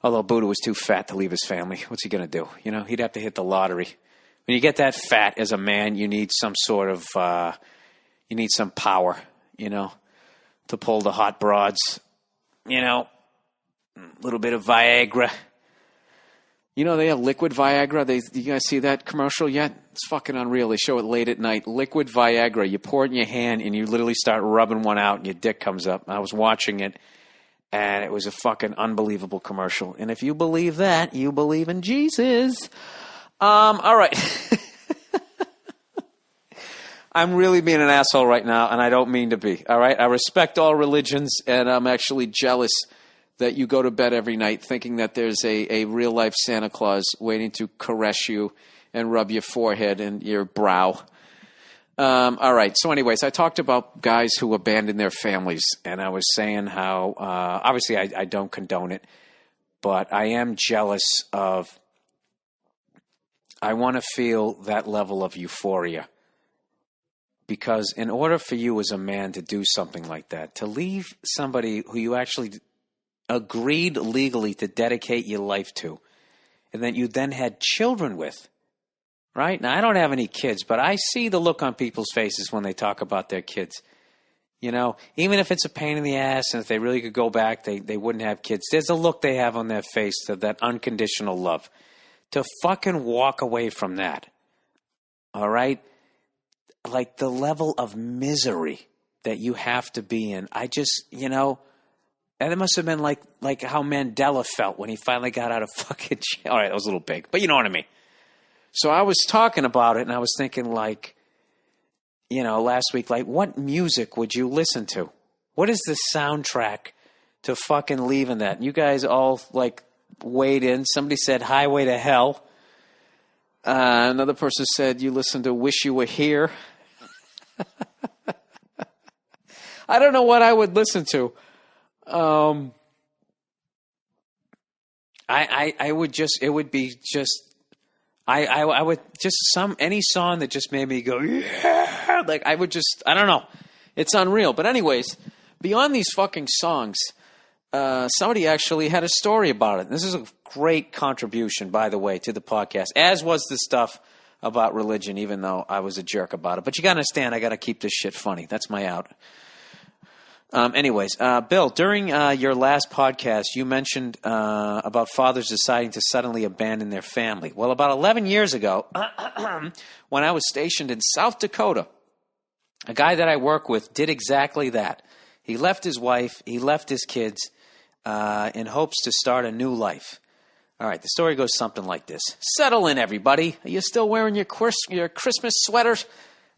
Although Buddha was too fat to leave his family. What's he going to do? You know, he'd have to hit the lottery. When you get that fat as a man, you need some sort of, you need some power, you know, to pull the hot broads, you know. A little bit of Viagra. You know, they have liquid Viagra. You guys see that commercial yet? It's fucking unreal. They show it late at night. Liquid Viagra. You pour it in your hand and you literally start rubbing one out and your dick comes up. I was watching it and it was a fucking unbelievable commercial. And if you believe that, you believe in Jesus. All right. I'm really being an asshole right now and I don't mean to be. All right. I respect all religions and I'm actually jealous that you go to bed every night thinking that there's a real-life Santa Claus waiting to caress you and rub your forehead and your brow. All right. So anyways, I talked about guys who abandon their families, and I was saying how, obviously I don't condone it, but I am jealous of. I want to feel that level of euphoria. Because in order for you as a man to do something like that, to leave somebody who you actually agreed legally to dedicate your life to, and that you then had children with, right? Now, I don't have any kids, but I see the look on people's faces when they talk about their kids. You know, even if it's a pain in the ass and if they really could go back, they wouldn't have kids. There's a look they have on their face of that unconditional love. To fucking walk away from that, all right? Like the level of misery that you have to be in. I just, you know, and it must have been like how Mandela felt when he finally got out of fucking jail. All right, that was a little big, but you know what I mean. So I was talking about it and I was thinking like, you know, last week, like what music would you listen to? What is the soundtrack to fucking leaving that? And you guys all like weighed in. Somebody said Highway to Hell. Another person said you listen to Wish You Were Here. I don't know what I would listen to. I would just, it would be just, I would just any song that just made me go, yeah, like I would just, I don't know. It's unreal. But anyways, beyond these fucking songs, somebody actually had a story about it. This is a great contribution, by the way, to the podcast, as was the stuff about religion, even though I was a jerk about it. But you got to understand, I got to keep this shit funny. That's my out. Anyways, Bill, during your last podcast, you mentioned about fathers deciding to suddenly abandon their family. Well, about 11 years ago, when I was stationed in South Dakota, a guy that I work with did exactly that. He left his wife, he left his kids in hopes to start a new life. All right, the story goes something like this. Settle in, everybody. Are you still wearing your Christmas sweaters?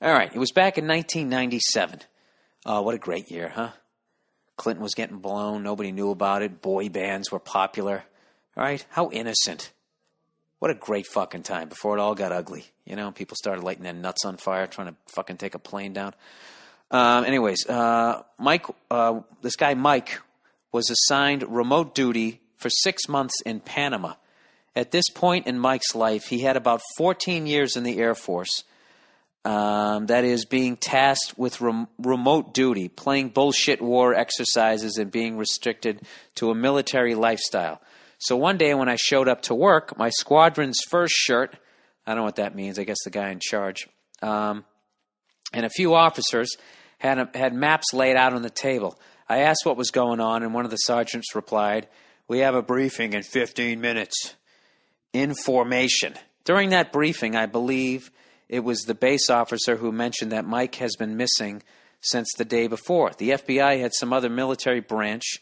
All right, it was back in 1997. Oh, what a great year, huh? Clinton was getting blown. Nobody knew about it. Boy bands were popular. All right, how innocent. What a great fucking time before it all got ugly. You know, people started lighting their nuts on fire, trying to fucking take a plane down. Anyways, Mike, this guy Mike was assigned remote duty for 6 months in Panama. At this point in Mike's life, he had about 14 years in the Air Force. That is, being tasked with remote duty, playing bullshit war exercises, and being restricted to a military lifestyle. So one day when I showed up to work, my squadron's first shirt, I don't know what that means, I guess the guy in charge, and a few officers had maps laid out on the table. I asked what was going on, and one of the sergeants replied, "We have a briefing in 15 minutes. In formation." During that briefing, I believe it was the base officer who mentioned that Mike has been missing since the day before. The FBI had some other military branch,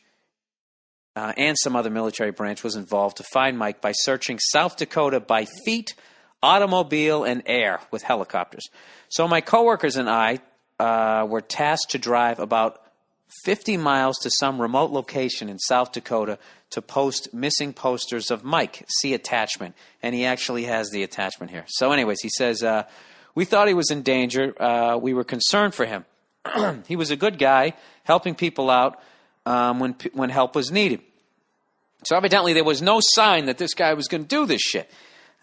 was involved to find Mike by searching South Dakota by feet, automobile, and air with helicopters. So my coworkers and I were tasked to drive about 50 miles to some remote location in South Dakota to post missing posters of Mike. See attachment. And he actually has the attachment here. So anyways, he says, we thought he was in danger. We were concerned for him. He was a good guy, helping people out when help was needed. So evidently there was no sign that this guy was going to do this shit.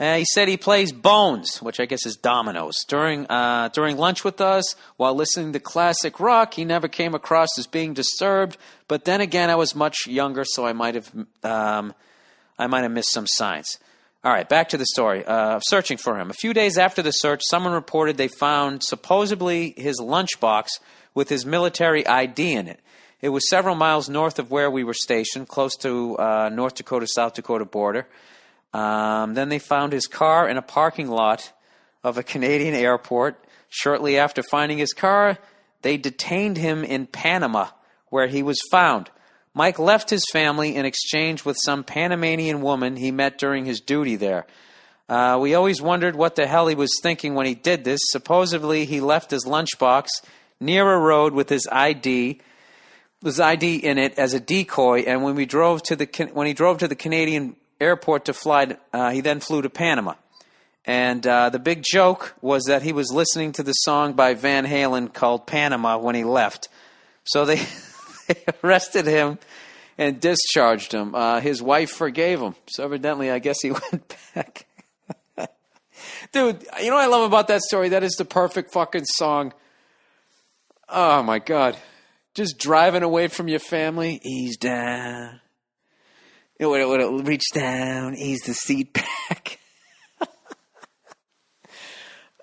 He said he plays bones, which I guess is dominoes. During lunch with us, while listening to classic rock, he never came across as being disturbed. But then again, I was much younger, so I might have missed some signs. All right, back to the story of searching for him. A few days after the search, someone reported they found supposedly his lunchbox with his military ID in it. It was several miles north of where we were stationed, close to North Dakota-South Dakota border. Then they found his car in a parking lot of a Canadian airport. Shortly after finding his car, they detained him in Panama, where he was found. Mike left his family in exchange with some Panamanian woman he met during his duty there. We always wondered what the hell he was thinking when he did this. Supposedly, he left his lunchbox near a road with his ID in it as a decoy, and when he drove to the Canadian airport to fly, he then flew to Panama. And the big joke was that he was listening to the song by Van Halen called Panama when he left. So they arrested him and discharged him. His wife forgave him. So evidently, I guess he went back. Dude, you know what I love about that story? That is the perfect fucking song. Oh, my God. Just driving away from your family. Ease down. When it reach down, ease the seat back.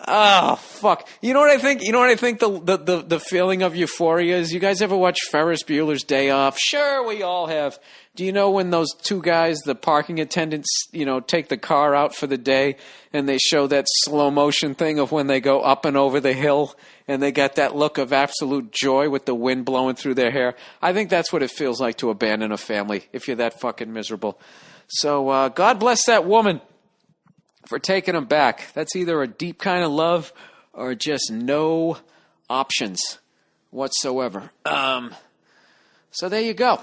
Oh, fuck. You know what I think? You know what I think the feeling of euphoria is? You guys ever watch Ferris Bueller's Day Off? Sure, we all have. Do you know when those two guys, the parking attendants, take the car out for the day and they show that slow motion thing of when they go up and over the hill and they got that look of absolute joy with the wind blowing through their hair? I think that's what it feels like to abandon a family if you're that fucking miserable. So God bless that woman for taking them back. That's either a deep kind of love or just no options whatsoever. So there you go.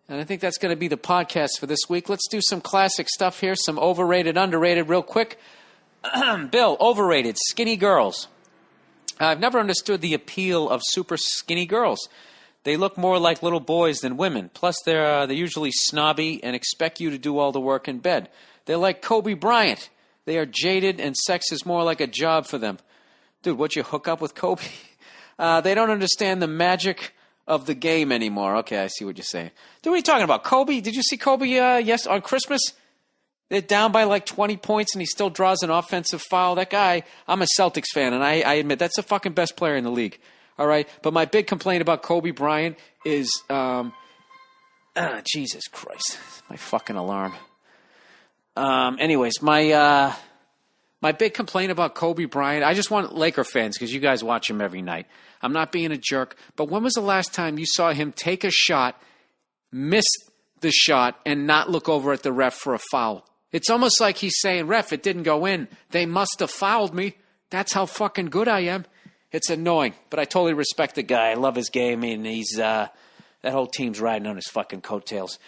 And I think that's going to be the podcast for this week. Let's do some classic stuff here, some overrated, underrated real quick. Bill, overrated, skinny girls. I've never understood the appeal of super skinny girls. They look more like little boys than women. Plus, they're usually snobby and expect you to do all the work in bed. They're like Kobe Bryant. They are jaded, and sex is more like a job for them. Dude, would you hook up with Kobe? They don't understand the magic of the game anymore. Okay, I see what you're saying. Dude, what are you talking about? Kobe? Did you see Kobe on Christmas? They're down by like 20 points, and he still draws an offensive foul. That guy, I'm a Celtics fan, and I admit that's the fucking best player in the league. All right? But my big complaint about Kobe Bryant is, Jesus Christ, my fucking alarm. Anyways, my big complaint about Kobe Bryant, I just want Laker fans, because you guys watch him every night. I'm not being a jerk, but when was the last time you saw him take a shot, miss the shot, and not look over at the ref for a foul? It's almost like he's saying, ref, it didn't go in. They must have fouled me. That's how fucking good I am. It's annoying, but I totally respect the guy. I love his game, and he's that whole team's riding on his fucking coattails.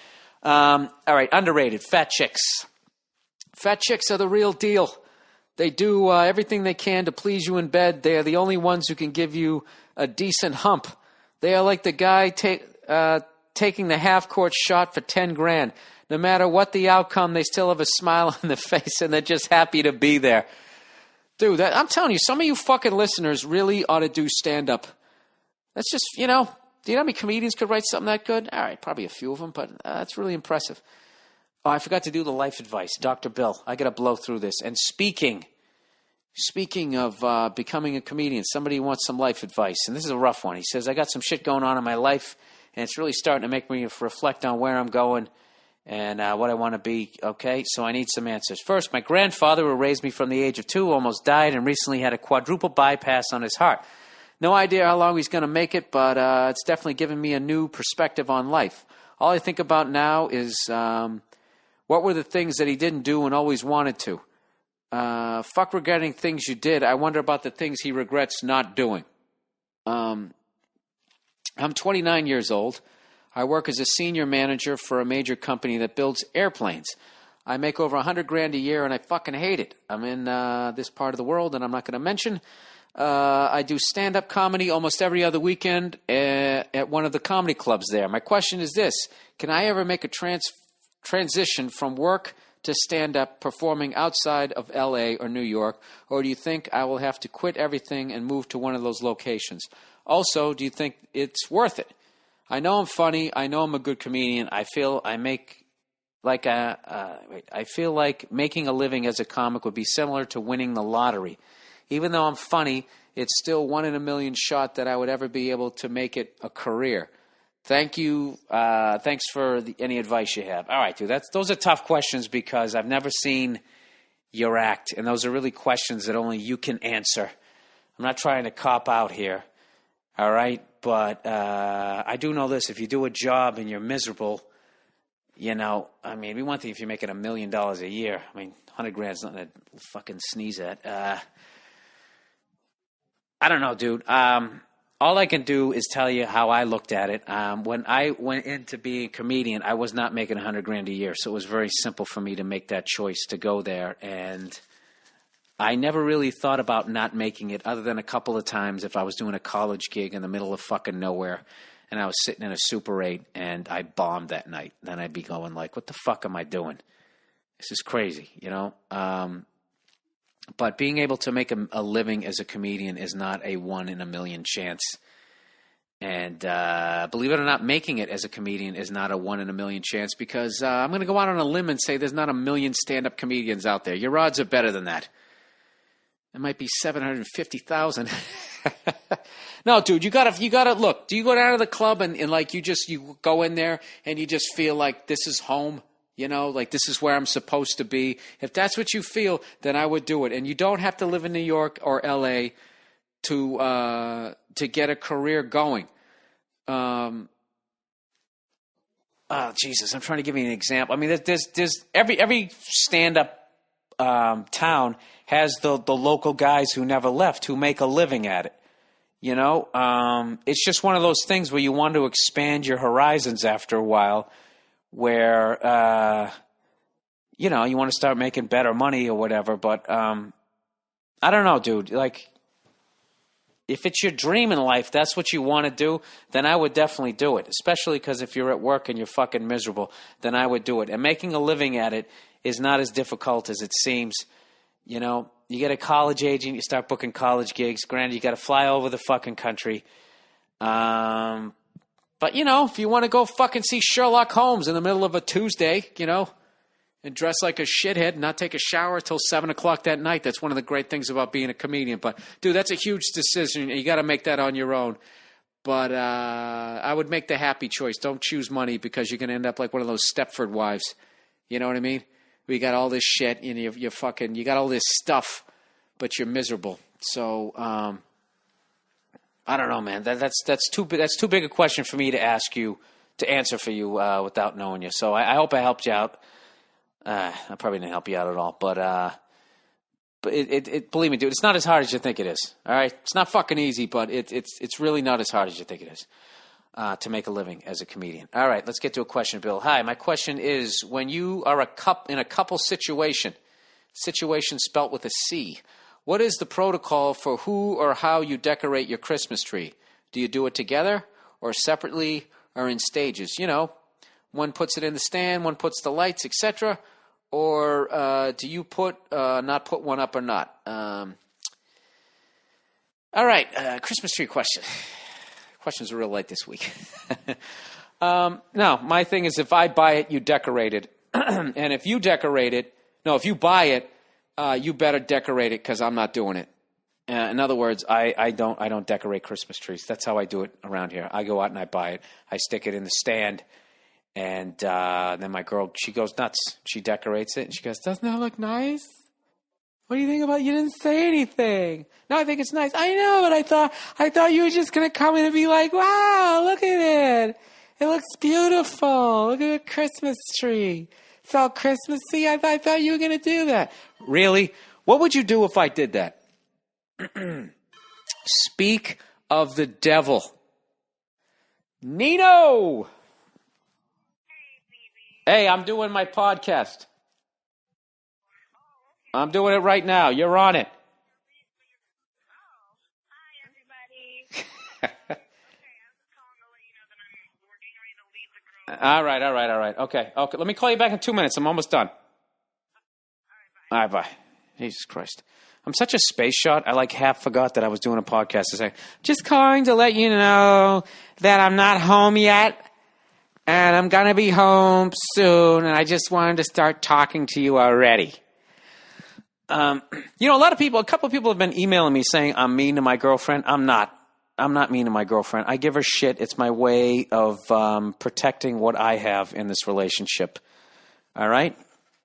All right, underrated, fat chicks. Fat chicks are the real deal. They do everything they can to please you in bed. They are the only ones who can give you a decent hump. They are like the guy taking the half-court shot for $10,000. No matter what the outcome, they still have a smile on their face, and they're just happy to be there. Dude, I'm telling you, some of you fucking listeners really ought to do stand-up. That's just, do you know how many comedians could write something that good? All right, probably a few of them, but that's really impressive. Oh, I forgot to do the life advice. Dr. Bill, I got to blow through this. And speaking of becoming a comedian, somebody wants some life advice. And this is a rough one. He says, I got some shit going on in my life, and it's really starting to make me reflect on where I'm going and what I want to be, okay? So I need some answers. First, my grandfather, who raised me from the age of 2, almost died and recently had a quadruple bypass on his heart. No idea how long he's going to make it, but it's definitely given me a new perspective on life. All I think about now is what were the things that he didn't do and always wanted to. Fuck regretting things you did. I wonder about the things he regrets not doing. I'm 29 years old. I work as a senior manager for a major company that builds airplanes. I make over $100,000 a year, and I fucking hate it. I'm in this part of the world, and I'm not going to mention. I do stand-up comedy almost every other weekend at one of the comedy clubs there. My question is this. Can I ever make a transition from work to stand-up performing outside of L.A. or New York, or do you think I will have to quit everything and move to one of those locations? Also, do you think it's worth it? I know I'm funny. I know I'm a good comedian. I feel like making a living as a comic would be similar to winning the lottery. Even though I'm funny, it's still 1 in a million shot that I would ever be able to make it a career. Thank you. Thanks for any advice you have. All right, dude. Those are tough questions because I've never seen your act, and those are really questions that only you can answer. I'm not trying to cop out here. All right, but I do know this: if you do a job and you're miserable, I mean, it'd be one thing if you're making $1 million a year. I mean, $100,000 is nothing to fucking sneeze at. I don't know, dude. All I can do is tell you how I looked at it. When I went into being a comedian, I was not making $100,000 a year, so it was very simple for me to make that choice to go there. And I never really thought about not making it, other than a couple of times if I was doing a college gig in the middle of fucking nowhere, and I was sitting in a Super 8 and I bombed that night, then I'd be going like, what the fuck am I doing? This is crazy, you know? But being able to make a living as a comedian is not a 1 in a million chance. And believe it or not, making it as a comedian is not a 1 in a million chance, because I'm going to go out on a limb and say there's not a million stand-up comedians out there. Your odds are better than that. It might be 750,000. No, dude, you gotta look. Do you go down to the club and like you go in there and you just feel like this is home? You know, like this is where I'm supposed to be. If that's what you feel, then I would do it. And you don't have to live in New York or L.A. to get a career going. Oh, Jesus, I'm trying to give you an example. I mean, there's every stand-up town has the local guys who never left, who make a living at it. You know, it's just one of those things where you want to expand your horizons after a while, where, you know, you want to start making better money or whatever. But I don't know, dude. Like, if it's your dream in life, that's what you want to do, then I would definitely do it. Especially because if you're at work and you're fucking miserable, then I would do it. And making a living at it is not as difficult as it seems. You know, you get a college agent, you start booking college gigs. Granted, you got to fly over the fucking country. But, you know, if you want to go fucking see Sherlock Holmes in the middle of a Tuesday, you know, and dress like a shithead and not take a shower till 7 o'clock that night, that's one of the great things about being a comedian. But, dude, that's a huge decision. You got to make that on your own. But I would make the happy choice. Don't choose money, because you're going to end up like one of those Stepford wives. You know what I mean? We got all this shit and you got all this stuff, but you're miserable. So, I don't know, man. That's too big a question for me to answer for you without knowing you. So I hope I helped you out. I probably didn't help you out at all, but it believe me, dude, it's not as hard as you think it is. All right, it's not fucking easy, but it's really not as hard as you think it is to make a living as a comedian. All right, let's get to a question, Bill. Hi, my question is: when you are in a couple situation spelt with a C, what is the protocol for who or how you decorate your Christmas tree? Do you do it together or separately or in stages? You know, one puts it in the stand, one puts the lights, etc. Or do you not put one up or not? All right, Christmas tree question. Questions are real light this week. Now, my thing is, if I buy it, you decorate it. And if you buy it, you better decorate it, because I'm not doing it. In other words, I don't decorate Christmas trees. That's how I do it around here. I go out and I buy it. I stick it in the stand. And then my girl, she goes nuts. She decorates it, and she goes, "Doesn't that look nice? What do you think about? You didn't say anything." "No, I think it's nice." "I know, but I thought you were just gonna come in and be like, 'Wow, look at it! It looks beautiful. Look at the Christmas tree. It's all Christmassy.' I thought you were gonna do that." Really? What would you do if I did that? Speak of the devil. Nino! Hey, I'm doing my podcast. I'm doing it right now. You're on it. Hi, everybody. Okay, I was just calling to let you know that we're getting ready to leave the grove. All right. Okay. Let me call you back in 2 minutes. I'm almost done. All right, bye. Jesus Christ. I'm such a space shot. I half forgot that I was doing a podcast. I say, just calling to let you know that I'm not home yet. And I'm going to be home soon, and I just wanted to start talking to you already. You know, a couple of people have been emailing me saying I'm mean to my girlfriend. I'm not mean to my girlfriend. I give her shit. It's my way of protecting what I have in this relationship. All right?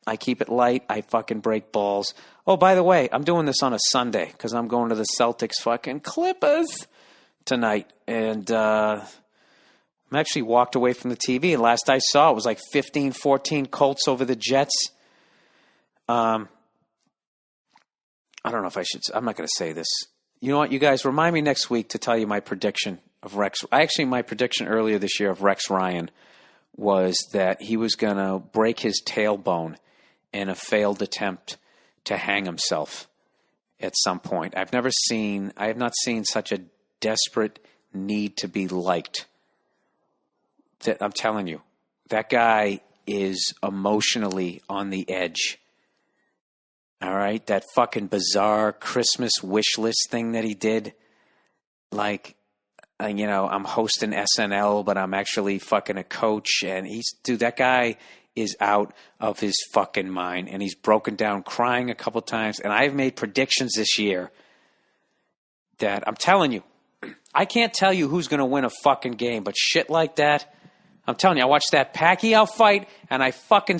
I keep it light. I fucking break balls. Oh, by the way, I'm doing this on a Sunday because I'm going to the Celtics fucking Clippers tonight. And I'm actually walked away from the TV, and last I saw it was like 15-14 Colts over the Jets. I don't know if I should. I'm not going to say this. You know what, you guys, remind me next week to tell you my prediction of Rex. My prediction earlier this year of Rex Ryan was that he was going to break his tailbone in a failed attempt to hang himself at some point. I have not seen such a desperate need to be liked I'm telling you, that guy is emotionally on the edge. All right? That fucking bizarre Christmas wish list thing that he did. Like, I'm hosting SNL, but I'm actually fucking a coach. And that guy is out of his fucking mind. And he's broken down crying a couple times. And I've made predictions this year that I'm telling you, I can't tell you who's going to win a fucking game, but shit like that, I'm telling you, I watched that Pacquiao fight and I fucking